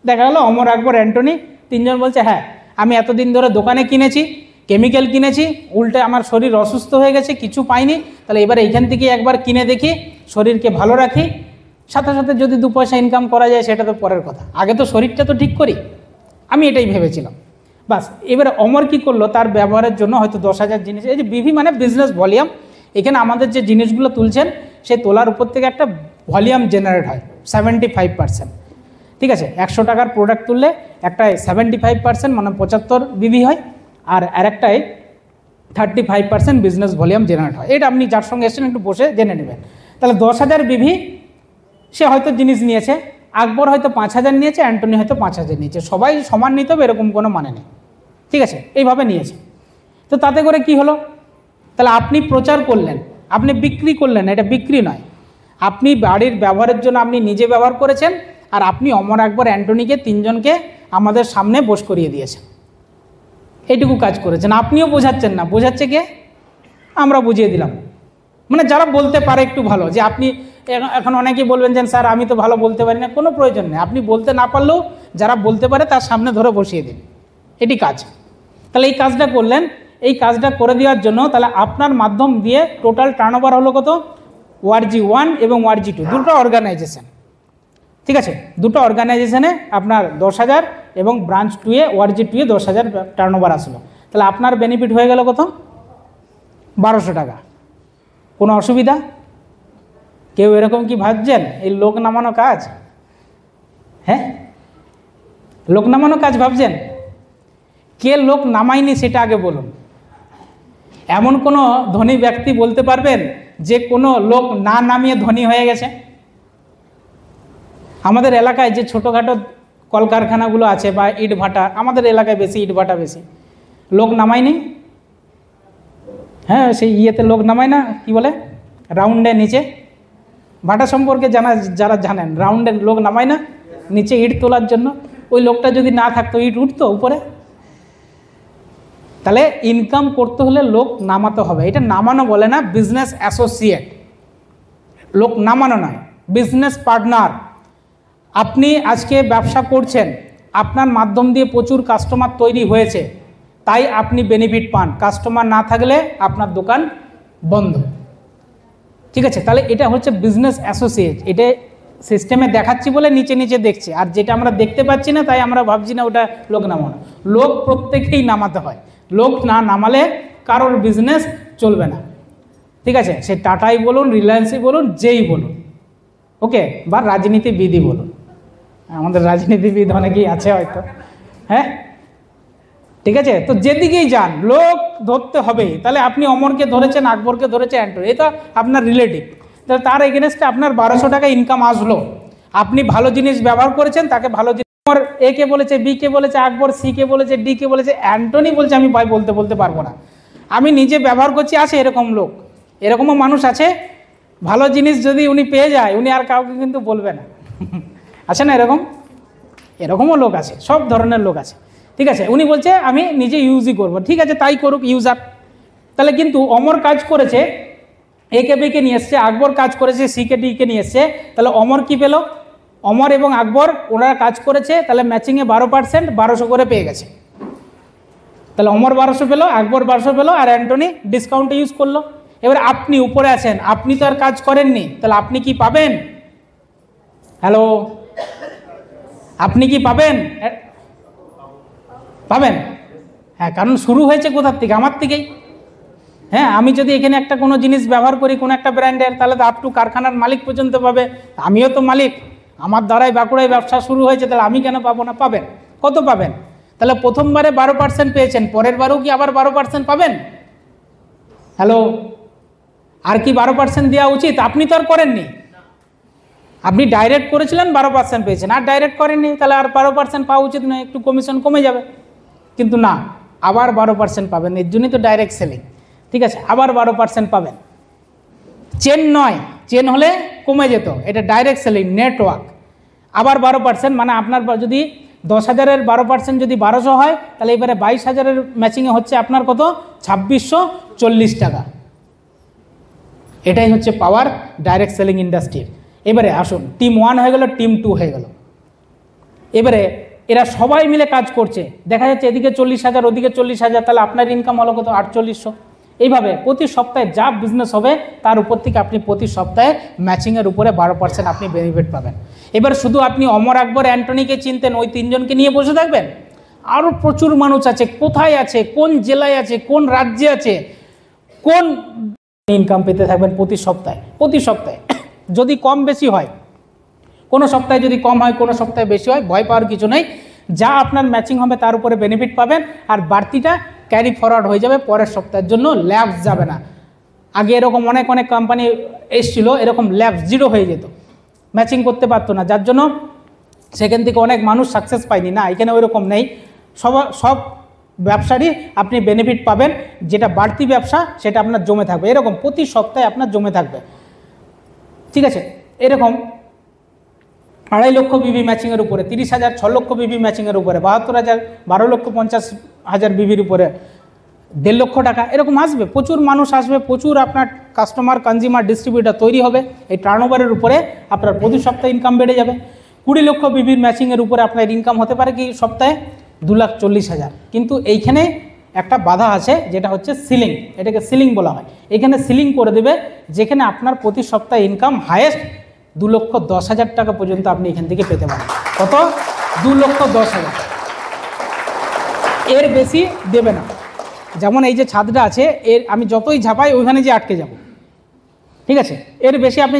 দেখা গেল অমর, আকবর, অ্যান্টনি, 3 জন বলছে হ্যাঁ আমি এতদিন ধরে দোকানে কিনেছি, কেমিক্যাল কিনেছি, উল্টে আমার শরীর অসুস্থ হয়ে গেছে, কিছু পাইনি, তাহলে এবার এইখান থেকে একবার কিনে দেখি, শরীরকে ভালো রাখি, সাথে সাথে যদি 2 পয়সা ইনকাম করা যায় সেটা তো পরের কথা, আগে তো শরীরটা তো ঠিক করি, আমি এটাই ভেবেছিলাম। বাস, এবারে অমর কী করলো, তার ব্যবহারের জন্য হয়তো 10,000 জিনিস, এই যে বিভি মানে বিজনেস ভলিউম, এখানে আমাদের যে জিনিসগুলো তুলছেন সেই তোলার উপর থেকে একটা ভলিউম জেনারেট হয় 75%। ঠিক আছে, 100 টাকার প্রোডাক্ট তুললে একটায় 75% মানে 75 বিবি হয়, আর আরেকটায় 35% বিজনেস ভলিউম জেনারেট হয়। এটা আপনি যার সঙ্গে এসেছেন একটু বসে জেনে নেবেন। তাহলে 10,000 বিবি সে হয়তো জিনিস নিয়েছে, আকবর হয়তো 5,000 নিয়েছে, অ্যান্টনি হয়তো 5,000 নিয়েছে, সবাই সমান নিতে হবে এরকম কোনো মানে নেই। ঠিক আছে, এইভাবে নিয়েছে। তো তাতে করে কি হলো, তাহলে আপনি প্রচার করলেন, আপনি বিক্রি করলেন, এটা বিক্রি নয়, আপনি বাড়ির ব্যবহারের জন্য আপনি নিজে ব্যবহার করেছেন, আর আপনি অমর, আকবর, অ্যান্টনিকে 3 জনকে আমাদের সামনে বস করিয়ে দিয়েছেন, এইটুকু কাজ করেছেন। আপনিও বোঝাচ্ছেন না, বোঝাচ্ছে কে, আমরা বুঝিয়ে দিলাম। মানে যারা বলতে পারে একটু ভালো, যে আপনি এখন অনেকেই বলবেন যে স্যার আমি তো ভালো বলতে পারি না, কোনো প্রয়োজন নেই, আপনি বলতে না পারলেও যারা বলতে পারে তার সামনে ধরে বসিয়ে দিন, এটি কাজ। তাহলে এই কাজটা করলেন, এই কাজটা করে দেওয়ার জন্য তাহলে আপনার মাধ্যম দিয়ে টোটাল টার্নওভার হলো কত, ওয়ার্জি 1 এবং ওয়ার্জি 2 দুটো অর্গানাইজেশন। ঠিক আছে, দুটো অর্গানাইজেশনে আপনার 10,000 এবং ব্রাঞ্চ 2-এ ওয়ার্জি 2-এ 10,000 টার্নওভার আসলো, তাহলে আপনার বেনিফিট হয়ে গেল কত, 1200 টাকা। কোনো অসুবিধা? কেউ এরকম কি ভাবছেন এই লোক নামানো কাজ, হ্যাঁ লোক নামানো কাজ ভাবছেন? কে লোক নামায়নি সেটা আগে বলুন। এমন কোনো ধনী ব্যক্তি বলতে পারবেন যে কোনো লোক না নামিয়ে ধনী হয়ে গেছে? আমাদের এলাকায় যে ছোটোখাটো কলকারখানাগুলো আছে বা ইট ভাটা, আমাদের এলাকায় বেশি ইট ভাটা বেশি, লোক নামায়নি? হ্যাঁ, সেই ইয়েতে লোক নামায় না, কি বলে রাউন্ডে, নিচে ভাটা সম্পর্কে যারা জানেন, রাউন্ডে লোক নামায় না নিচে ইট তোলার জন্য, ওই লোকটা যদি না থাকতো ইট উঠতো উপরে? তাহলে ইনকাম করতে হলে লোক নামাতে হবে, এটা নামানো বলে না, বিজনেস অ্যাসোসিয়েট, লোক নামানো নয়, বিজনেস পার্টনার। আপনি আজকে ব্যবসা করছেন, আপনার মাধ্যম দিয়ে প্রচুর কাস্টমার তৈরি হয়েছে, তাই আপনি বেনিফিট পান, কাস্টমার না থাকলে আপনার দোকান বন্ধ। ঠিক আছে, তাহলে এটা হচ্ছে বিজনেস অ্যাসোসিয়েট, এটা সিস্টেমে দেখাচ্ছি বলে নিচে নিচে দেখছি, আর যেটা আমরা দেখতে পাচ্ছি না তাই আমরা ভাবছি না ওটা লোক নামানো। লোক প্রত্যেকেই নামাতে হয়, লোক না নামালে কারোর বিজনেস চলবে না। ঠিক আছে, সে টাটাই বলুন, রিলায়েন্সই বলুন, যেই বলুন, ওকে, বা রাজনীতিবিদই বলুন, আমাদের রাজনীতিবিদ অনেকেই আছে হয়তো, হ্যাঁ ঠিক আছে। তো যেদিকেই যান লোক ধরতে হবে। তাহলে আপনি অমরকে ধরেছেন, আকবরকে ধরেছেন, অ্যান্টনি, এটা আপনার রিলেটিভ, তাহলে তার এগেনস্টে আপনার 1200 টাকা ইনকাম আসলো, আপনি ভালো জিনিস ব্যবহার করেছেন, তাকে ভালো জিনিস, এ কে বলেছে, বি কে বলেছে, আকবর সি কে বলেছে, ডি কে বলেছে, অ্যান্টনি বলছে আমি ভাই বলতে পারবো না, আমি নিজে ব্যবহার করছি। আছে এরকম লোক, এরকমও মানুষ আছে, ভালো জিনিস যদি উনি পেয়ে যায় উনি আর কাউকে কিন্তু বলবে না, আছে না এরকমও লোক আছে, সব ধরনের লোক আছে। ঠিক আছে, উনি বলছে আমি নিজে ইউজই করবো, ঠিক আছে তাই করুক, ইউজার। তাহলে কিন্তু অমর কাজ করেছে, এ কে বিকে নিয়ে এসছে, আকবর কাজ করেছে সি কে ডি কে নিয়ে এসছে, তাহলে অমর কি পেল, অমর এবং আকবর ওনারা কাজ করেছে, তাহলে ম্যাচিংয়ে 12%, 1200 করে পেয়ে গেছে। তাহলে অমর 1200 পেলো, আকবর 1200 পেলো, আর অ্যান্টনি ডিসকাউন্টে ইউজ করলো। এবার আপনি উপরে আছেন, আপনি তো আর কাজ করেননি, তাহলে আপনি কি পাবেন? হ্যালো, আপনি কি পাবেন? পাবেন, হ্যাঁ, কারণ শুরু হয়েছে কোথার থেকে? আমার থেকেই। হ্যাঁ, আমি যদি এখানে একটা কোনো জিনিস ব্যবহার করি কোনো একটা ব্র্যান্ডের, তাহলে তো আপ টু কারখানার মালিক পর্যন্ত পাবে। আমিও তো মালিক, আমার দ্বারাই বাঁকুড়ায় ব্যবসা শুরু হয়েছে, তাহলে আমি কেন পাবো না? পাবেন। কত পাবেন? তাহলে প্রথমবারে 12% পেয়েছেন, পরের বারেও কি আবার 12% পাবেন? হ্যালো, আর কি 12% দেওয়া উচিত? আপনি তো আর করেননি, আপনি ডাইরেক্ট করেছিলেন 12% পেয়েছেন, আর ডাইরেক্ট করেননি, তাহলে আর 12% পাওয়া উচিত নয়, একটু কমিশন কমে যাবে। কিন্তু না, আবার 12% পাবেন, এর জন্যই তো ডাইরেক্ট সেলিং। ঠিক আছে, আবার 12% পাবেন। চেন নয়, চেন হলে কমে যেত, এটা ডাইরেক্ট সেলিং, নেটওয়ার্ক। আবার 12%, মানে আপনার যদি 10,000-এর 12% যদি 1200 হয়, তাহলে এবারে 22,000-এর ম্যাচিংয়ে হচ্ছে আপনার কত? 2640 টাকা। এটাই হচ্ছে পাওয়ার ডাইরেক্ট সেলিং ইন্ডাস্ট্রির। এবারে আসুন, টিম 1 হয়ে গেল, টিম 2 হয়ে গেল। এবারে এরা সবাই মিলে কাজ করছে, দেখা যাচ্ছে এদিকে 40,000, ওদিকে 40,000, তাহলে আপনার ইনকাম হলো কত? 4800। এইভাবে প্রতি সপ্তাহে যা বিজনেস হবে তার উপর থেকে আপনি প্রতি সপ্তাহে ম্যাচিংয়ের উপরে 12% আপনি বেনিফিট পাবেন। এবার শুধু আপনি অমর, আকবর, অ্যান্টনিকে চিনতেন, ওই তিনজনকে নিয়ে বসে থাকবেন? আরও প্রচুর মানুষ আছে, কোথায় আছে, কোন জেলায় আছে, কোন রাজ্যে আছে, কোন ইনকাম পেতে থাকবেন প্রতি সপ্তাহে। প্রতি সপ্তাহে যদি কম বেশি হয়, কোনো সপ্তাহে যদি কম হয়, কোনো সপ্তাহে বেশি হয়, ভয় পাওয়ার কিছু নেই। যা আপনার ম্যাচিং হবে তার উপরে বেনিফিট পাবেন, আর বাড়তিটা ক্যারি ফরওয়ার্ড হয়ে যাবে পরের সপ্তাহের জন্য, ল্যাবস যাবে না। আগে এরকম অনেক অনেক কোম্পানি এসেছিল, এরকম ল্যাবস জিরো হয়ে যেত, ম্যাচিং করতে পারতো না, যার জন্য সেখান থেকে অনেক মানুষ সাকসেস পায়নি। না, এখানে ওই রকম নেই, সব ব্যবসারই আপনি বেনিফিট পাবেন। যেটা বাড়তি ব্যবসা সেটা আপনার জমে থাকবে, এরকম প্রতি সপ্তাহে আপনার জমে থাকবে। ঠিক আছে, এরকম 2.5 লক্ষ বিবি ম্যাচিংয়ের উপরে, 30,000, 6 লক্ষ বিবি ম্যাচিংয়ের উপরে, 72,000, 12,50,000 বিবির উপরে 1.5 লক্ষ টাকা, এরকম আসবে। প্রচুর মানুষ আসবে, প্রচুর আপনার কাস্টমার, কনজিউমার, ডিস্ট্রিবিউটার তৈরি হবে। এই টার্নওভারের উপরে আপনার প্রতি সপ্তাহে ইনকাম বেড়ে যাবে। 20 লক্ষ বিবির ম্যাচিংয়ের উপরে আপনার ইনকাম হতে পারে কি সপ্তাহে? 2,40,000। কিন্তু এইখানে একটা বাধা আছে, যেটা হচ্ছে সিলিং, এটাকে সিলিং বলা হয়। এখানে সিলিং করে দেবে, যেখানে আপনার প্রতি সপ্তাহে ইনকাম হায়েস্ট 2,10,000 টাকা পর্যন্ত আপনি এখান থেকে পেতে পারেন। কত? 2,10,000। এর বেশি দেবে না। যেমন এই যে ছাদটা আছে, এর আমি যতই ঝাঁপাই ওইখানে যে আটকে যাব, ঠিক আছে? এর বেশি আপনি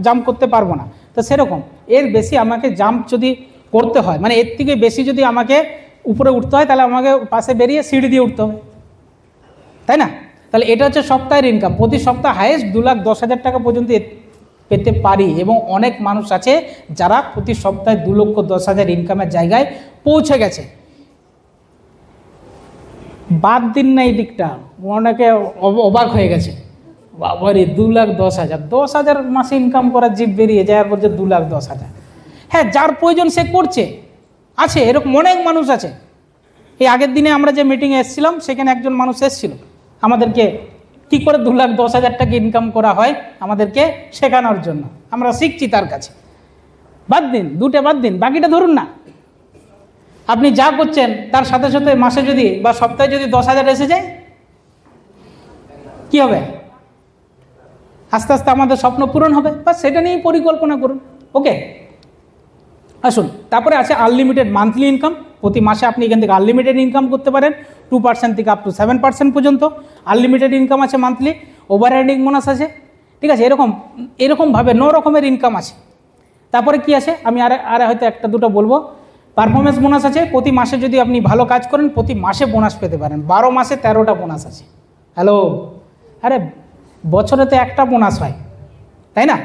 জাম্প করতে পারবো না। তো সেরকম এর বেশি আমাকে জাম্প যদি করতে হয়, মানে এর থেকে বেশি যদি আমাকে উপরে উঠতে হয়, তাহলে আমাকে পাশে বেরিয়ে সিঁড়ি দিয়ে উঠতে হবে, তাই না? তাহলে এটা হচ্ছে সপ্তাহের ইনকাম। প্রতি সপ্তাহে হায়েস্ট 2,10,000 টাকা পর্যন্ত পেতে পারি, এবং অনেক মানুষ আছে যারা প্রতি সপ্তাহে 2,10,000 ইনকামের জায়গায় পৌঁছে গেছে। বাদ দিন না এই দিকটা, অনেকে অবাক হয়ে গেছে, বাবারে 2,10,000, 10,000 মাসে ইনকাম করার জিপ বেরিয়ে যায়, আর বলছে 2,10,000। হ্যাঁ, যার প্রয়োজন সে করছে, আছে এরকম অনেক মানুষ আছে। এই আগের দিনে আমরা যে মিটিংয়ে এসেছিলাম, সেখানে একজন মানুষ এসেছিল আমাদেরকে কী করে 2,10,000 টাকা ইনকাম করা হয় আমাদেরকে শেখানোর জন্য। আমরা শিখছি তার কাছে। বাদ দিন, দুটো বাদ দিন, বাকিটা ধরুন না। আপনি যা করছেন তার সাথে সাথে মাসে যদি বা সপ্তাহে যদি 10,000 এসে যায়, কি হবে? আস্তে আস্তে আমাদের স্বপ্ন পূরণ হবে, বা সেটা নিয়েই পরিকল্পনা করুন। ওকে, আসুন, তারপরে আছে আনলিমিটেড মান্থলি ইনকাম। প্রতি মাসে আপনি এখান থেকে আনলিমিটেড ইনকাম করতে পারেন, 2% থেকে আপ টু 7% পর্যন্ত আনলিমিটেড ইনকাম আছে মান্থলি। ওভারহেডিং বোনাস আছে, ঠিক আছে? এরকমভাবে 9 রকমের ইনকাম আছে। তারপরে কি আছে আমি আর হয়তো একটা দুটো বলবো। পারফরমেন্স বোনাস আছে, প্রতি মাসে যদি আপনি ভালো কাজ করেন প্রতি মাসে বোনাস পেতে পারেন। 12 মাসে 13টা বোনাস আছে। হ্যালো, আরে বছরে তো একটা বোনাস হয়, তাই না?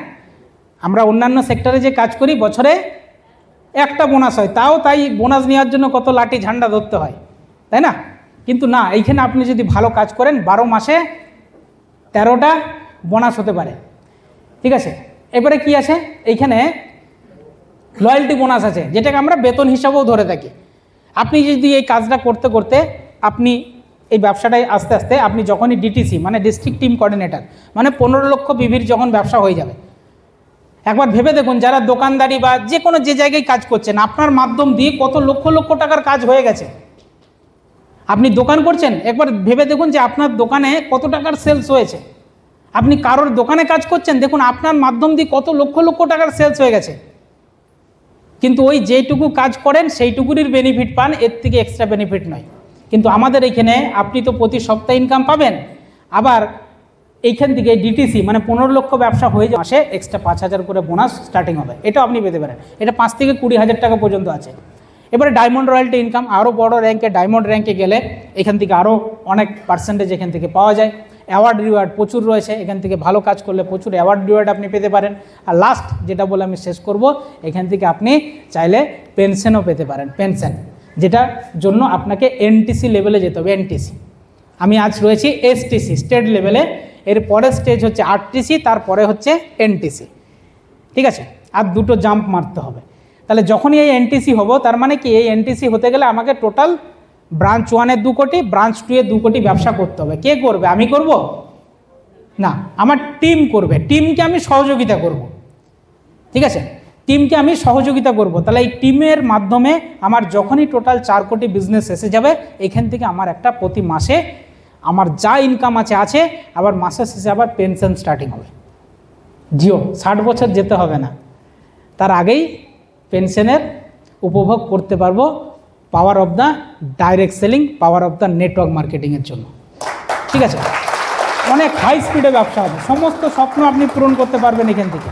আমরা অন্যান্য সেক্টরে যে কাজ করি বছরে একটা বোনাস হয়, তাই বোনাস নেওয়ার জন্য কত লাঠি ঝান্ডা ধরতে হয়, তাই না? কিন্তু না, এইখানে আপনি যদি ভালো কাজ করেন 12 মাসে 13টা বোনাস হতে পারে, ঠিক আছে? এবারে কি আছে এইখানে? লয়্যালটি বোনাস আছে, যেটাকে আমরা বেতন হিসাবেও ধরে থাকি। আপনি যদি এই কাজটা করতে করতে আপনি এই ব্যবসাটায় আস্তে আস্তে আপনি যখনই ডিটিসি মানে ডিস্ট্রিক্ট টিম কোঅর্ডিনেটর মানে 15 লক্ষ বিবির যখন ব্যবসা হয়ে যাবে, একবার ভেবে দেখুন যারা দোকানদারি বা যে কোনো যে জায়গায় কাজ করছেন, আপনার মাধ্যম দিয়ে কত লক্ষ লক্ষ টাকার কাজ হয়ে গেছে। আপনি দোকান করছেন, একবার ভেবে দেখুন যে আপনার দোকানে কত টাকার সেলস হয়েছে। আপনি কারোর দোকানে কাজ করছেন, দেখুন আপনার মাধ্যম দিয়ে কত লক্ষ লক্ষ টাকার সেলস হয়ে গেছে, কিন্তু ওই যেটুকু কাজ করেন সেইটুকুরই বেনিফিট পান, এর থেকে এক্সট্রা বেনিফিট নয়। কিন্তু আমাদের এখানে আপনি তো প্রতি সপ্তাহে ইনকাম পাবেন, আবার এইখান থেকে ডিটিসি মানে 15 লক্ষ ব্যবসা হয়ে যায়, মাসে এক্সট্রা 5,000 করে বোনাস স্টার্টিং হবে, এটাও আপনি পেতে পারেন। এটা 5 থেকে 20,000 টাকা পর্যন্ত আছে। এবারে ডায়মন্ড রয়্যালটি ইনকাম, আরও বড় র্যাঙ্কে ডায়মন্ড র্যাঙ্কে গেলে এখান থেকে আরও অনেক পার্সেন্টেজ এখান থেকে পাওয়া যায়। অ্যাওয়ার্ড রিওয়ার্ড প্রচুর রয়েছে, এখান থেকে ভালো কাজ করলে প্রচুর অ্যাওয়ার্ড রিওয়ার্ড আপনি পেতে পারেন। আর লাস্ট যেটা বলে আমি শেষ করব, এখান থেকে আপনি চাইলে পেনশনও পেতে পারেন। পেনশন যেটার জন্য আপনাকে এনটিসি লেভেলে যেতে হবে। এনটিসি, আমি আজ রয়েছি এসটিসি স্টেট লেভেলে, এর পরের স্টেজ হচ্ছে আরটিসি, তারপরে হচ্ছে এনটিসি, ঠিক আছে? আর দুটো জাম্প মারতে হবে। তাহলে যখনই এই এনটিসি হবো, তার মানে কি এই এনটিসি হতে গেলে আমাকে টোটাল ব্রাঞ্চ 1-এ 2 কোটি, ব্রাঞ্চ 2-এ 2 কোটি ব্যবসা করতে হবে। কে করবে? আমি করব না, আমার টিম করবে। টিমকে আমি সহযোগিতা করব, ঠিক আছে? টিমকে আমি সহযোগিতা করব। তাহলে এই টিমের মাধ্যমে আমার যখনই টোটাল 4 কোটি বিজনেস এসে যাবে, এখান থেকে আমার একটা প্রতি মাসে আমার যা ইনকাম আছে, আবার মাসের শেষে আবার পেনশন স্টার্টিং হবে। জিও 60 বছর যেতে হবে না, তার আগেই পেনশনের উপভোগ করতে পারবো। Power of the direct selling, power of the network মার্কেটিংয়ের জন্য, ঠিক আছে? অনেক হাই স্পিডে ব্যবসা হবে, সমস্ত স্বপ্ন আপনি পূরণ করতে পারবেন এখান থেকে।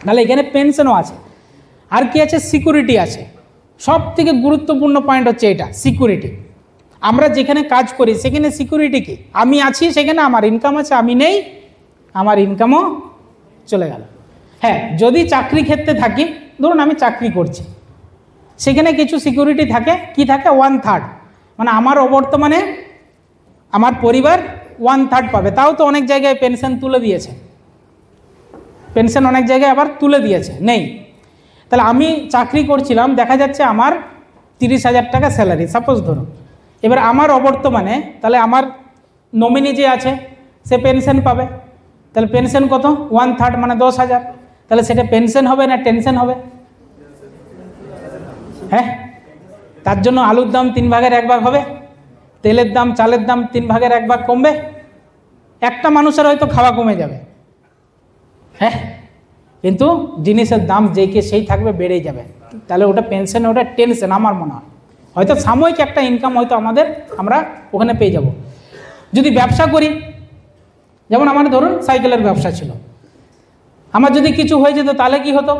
তাহলে এখানে পেনশনও আছে, আর কি আছে? সিকিউরিটি আছে। সব থেকে গুরুত্বপূর্ণ পয়েন্ট হচ্ছে এটা, সিকিউরিটি। আমরা যেখানে কাজ করি সেখানে সিকিউরিটি কি? আমি আছি সেখানে, আমার ইনকাম আছে, আমি নেই আমার ইনকামও চলে গেল। হ্যাঁ, যদি চাকরি ক্ষেত্রে থাকি, ধরুন আমি চাকরি করছি, সেখানে কিছু সিকিউরিটি থাকে। কি থাকে? 1/3, মানে আমার অবর্তমানে আমার পরিবার 1/3 পাবে। তাও তো অনেক জায়গায় পেনশন তুলে দিয়েছে, পেনশন অনেক জায়গায় আবার তুলে দিয়েছে, নেই। তাহলে আমি চাকরি করছিলাম, দেখা যাচ্ছে আমার 30,000 টাকা স্যালারি সাপোজ ধরুন। এবার আমার অবর্তমানে তাহলে আমার নমিনি যে আছে সে পেনশন পাবে। তাহলে পেনশন কত? 1/3 মানে 10,000। তাহলে সেটা পেনশন হবে না টেনশন হবে? হ্যাঁ, তার জন্য আলুর দাম 3 ভাগের 1 ভাগ হবে, তেলের দাম চালের দাম 3 ভাগের 1 ভাগ কমবে, একটা মানুষের হয়তো খাওয়া কমে যাবে, হ্যাঁ, কিন্তু জিনিসের দাম যেইকে সেই থাকবে, বেড়েই যাবে। তাহলে ওটা পেনশন, ওটা টেনশন আমার মনে হয়। হয়তো সাময়িক একটা ইনকাম হয়তো আমরা ওখানে পেয়ে যাব। যদি ব্যবসা করি, যেমন আমার ধরুন সাইকেলের ব্যবসা ছিল, আমার যদি কিছু হয়ে যেত তাহলে কি হতো?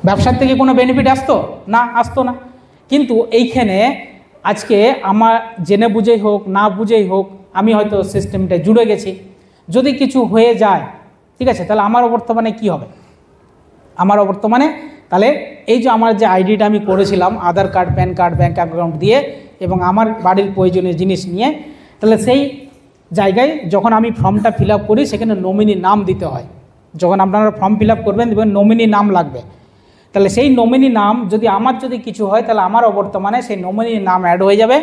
ব্যবসার থেকে কোনো বেনিফিট আসতো না? আসতো না। কিন্তু এইখানে আজকে আমার জেনে বুঝেই হোক না বুঝেই হোক, আমি হয়তো সিস্টেমটা জুড়ে গেছি। যদি কিছু হয়ে যায়, ঠিক আছে, তাহলে আমার বর্তমানে কি হবে? আমার বর্তমানে তাহলে এই যে আমার যে আইডিটা আমি করেছিলাম Aadhaar card, PAN card, bank account দিয়ে এবং আমার বাড়ির প্রয়োজনীয় জিনিস নিয়ে, তাহলে সেই জায়গায় যখন আমি ফর্মটা ফিল আপ করি, সেখানে নমিনি নাম দিতে হয়। যখন আপনারা ফর্ম ফিল আপ করবেন, দেখবেন নমিনি নাম লাগবে। তাহলে সেই নমিনি নাম যদি আমার কিছু হয়, তাহলে আমার বর্তমানে সেই নমিনি নাম অ্যাড হয়ে যাবে।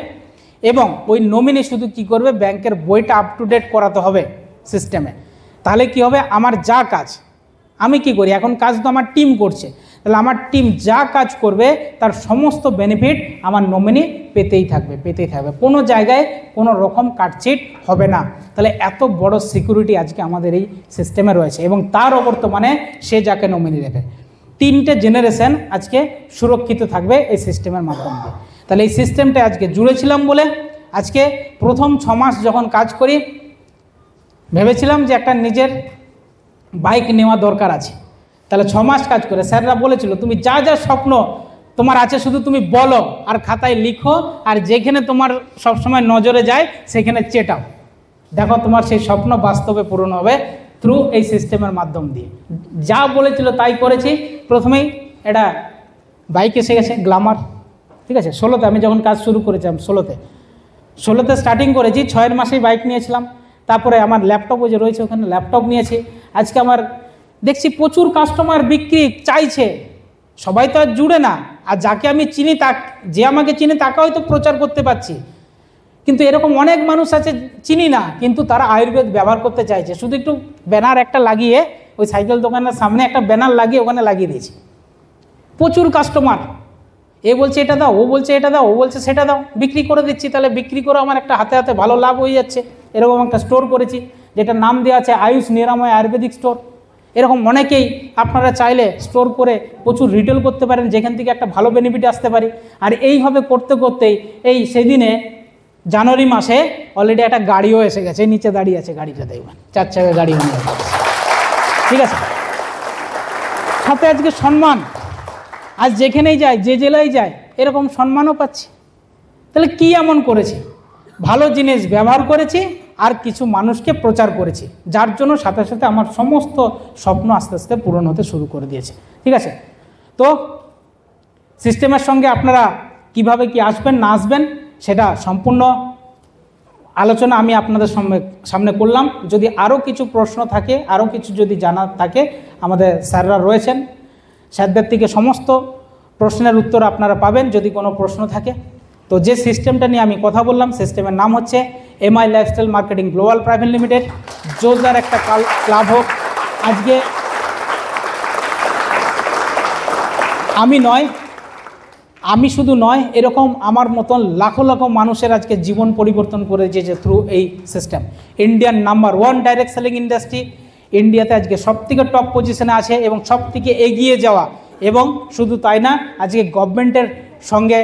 এবং ওই নমিনি শুধু কি করবে? ব্যাংকের বইটা আপ টু ডেট করাতে হবে সিস্টেমে। তাহলে কি হবে? আমার যা কাজ আমি কি করি, এখন কাজ তো আমার টিম করছে, তাহলে আমার টিম যা কাজ করবে তার সমস্ত বেনিফিট আমার নমিনি পেতেই থাকবে। কোনো জায়গায় কোনো রকম কাটছিট হবে না। তাহলে এত বড় সিকিউরিটি আজকে আমাদের এই সিস্টেমে রয়েছে, এবং তার বর্তমানে সে যাকে নমিনি দেবে, 3টে জেনারেশন আজকে সুরক্ষিত থাকবে এই সিস্টেমের মাধ্যমে। তাহলে এই সিস্টেমটা আজকে জুড়েছিলাম বলে আজকে প্রথম 6 মাস যখন কাজ করি, ভেবেছিলাম যে একটা নিজের বাইক নেওয়া দরকার আছে। তাহলে 6 মাস কাজ করে স্যাররা বলেছিল, তুমি যা যা স্বপ্ন তোমার আছে শুধু তুমি বলো আর খাতায় লিখো, আর যেখানে তোমার সবসময় নজরে যায় সেখানে চেটাও, দেখো তোমার সেই স্বপ্ন বাস্তবে পূরণ হবে থ্রু এই সিস্টেমের মাধ্যম দিয়ে। যা বলেছিল তাই করেছি। প্রথমেই এটা বাইক এসে গেছে গ্ল্যামার, ঠিক আছে। 16তে আমি যখন কাজ শুরু করেছিলাম, 16তে স্টার্টিং করেছি, 6 মাসেই বাইক নিয়েছিলাম। তারপরে আমার ল্যাপটপও যে রয়েছে ওখানে ল্যাপটপ নিয়েছি। আজকে আমার দেখছি প্রচুর কাস্টমার বিক্রি চাইছে, সবাই তো আর জুড়ে না, আর যাকে আমি চিনি যে আমাকে চিনি তাকে হয়তো প্রচার করতে পারছি, কিন্তু এরকম অনেক মানুষ আছে চিনি না, কিন্তু তারা আয়ুর্বেদ ব্যবহার করতে চাইছে। শুধু একটু ব্যানার একটা লাগিয়ে ওই সাইকেল দোকানের সামনে একটা ব্যানার লাগিয়ে ওখানে লাগিয়ে দিয়েছি, প্রচুর কাস্টমার। এ বলছে এটা দাও, ও বলছে এটা দাও, ও বলছে সেটা দাও, বিক্রি করে দিচ্ছি। তাহলে বিক্রি করে আমার একটা হাতে হাতে ভালো লাভ হয়ে যাচ্ছে। এরকম একটা স্টোর করেছি যেটার নাম দেওয়া আছে আয়ুষ নিরাময় আয়ুর্বেদিক স্টোর। এরকম অনেকেই আপনারা চাইলে স্টোর করে প্রচুর রিটেল করতে পারেন, যেখান থেকে একটা ভালো বেনিফিট আসতে পারে। আর এইভাবে করতে করতেই সেদিনে জানুয়ারি মাসে অলরেডি একটা গাড়িও এসে গেছে, নিচে দাঁড়িয়ে আছে গাড়িটা, দেখবেন 4 চাকা গাড়ি নিয়ে গেছে। ঠিক আছে, সাথে আজকে সম্মান, আজ যেখানেই যায়, যে জেলায় যায়, এরকম সম্মানও পাচ্ছি। তাহলে কি এমন করেছি? ভালো জিনিস ব্যবহার করেছি আর কিছু মানুষকে প্রচার করেছি, যার জন্য সাথে সাথে আমার সমস্ত স্বপ্ন আস্তে আস্তে পূরণ হতে শুরু করে দিয়েছে। ঠিক আছে, তো সিস্টেমের সঙ্গে আপনারা কিভাবে কি আসবেন না আসবেন সেটা সম্পূর্ণ আলোচনা আমি আপনাদের সামনে করলাম। যদি আরও কিছু প্রশ্ন থাকে, আরও কিছু যদি জানার থাকে, আমাদের স্যাররা রয়েছেন, স্যারদের থেকে সমস্ত প্রশ্নের উত্তর আপনারা পাবেন যদি কোনো প্রশ্ন থাকে। তো যে সিস্টেমটা নিয়ে আমি কথা বললাম, সিস্টেমের নাম হচ্ছে MI lifestyle marketing global private limited. জোরদার একটা ক্লাব হোক। আজকে আমি শুধু নয়, এরকম আমার মতন লাখো লাখো মানুষের আজকে জীবন পরিবর্তন করে দিয়েছে থ্রু এই system. Indian number 1 direct selling industry, ইন্ডিয়াতে আজকে সবথেকে টপ পজিশনে আছে এবং সবথেকে এগিয়ে যাওয়া। এবং শুধু তাই না, আজকে গভর্নমেন্টের সঙ্গে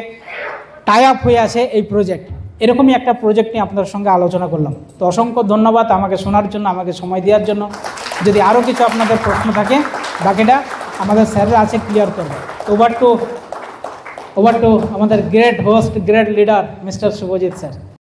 টাই আপ হয়ে আছে এই প্রজেক্ট। এরকমই একটা প্রজেক্ট নিয়ে আপনাদের সঙ্গে আলোচনা করলাম। তো অসংখ্য ধন্যবাদ আমাকে শোনার জন্য, আমাকে সময় দেওয়ার জন্য। যদি আরও কিছু আপনাদের প্রশ্ন থাকে, বাকিটা আমাদের স্যাররা আছে ক্লিয়ার করবে। ওভার টু আমাদের great host, great leader mister Subhajit sir.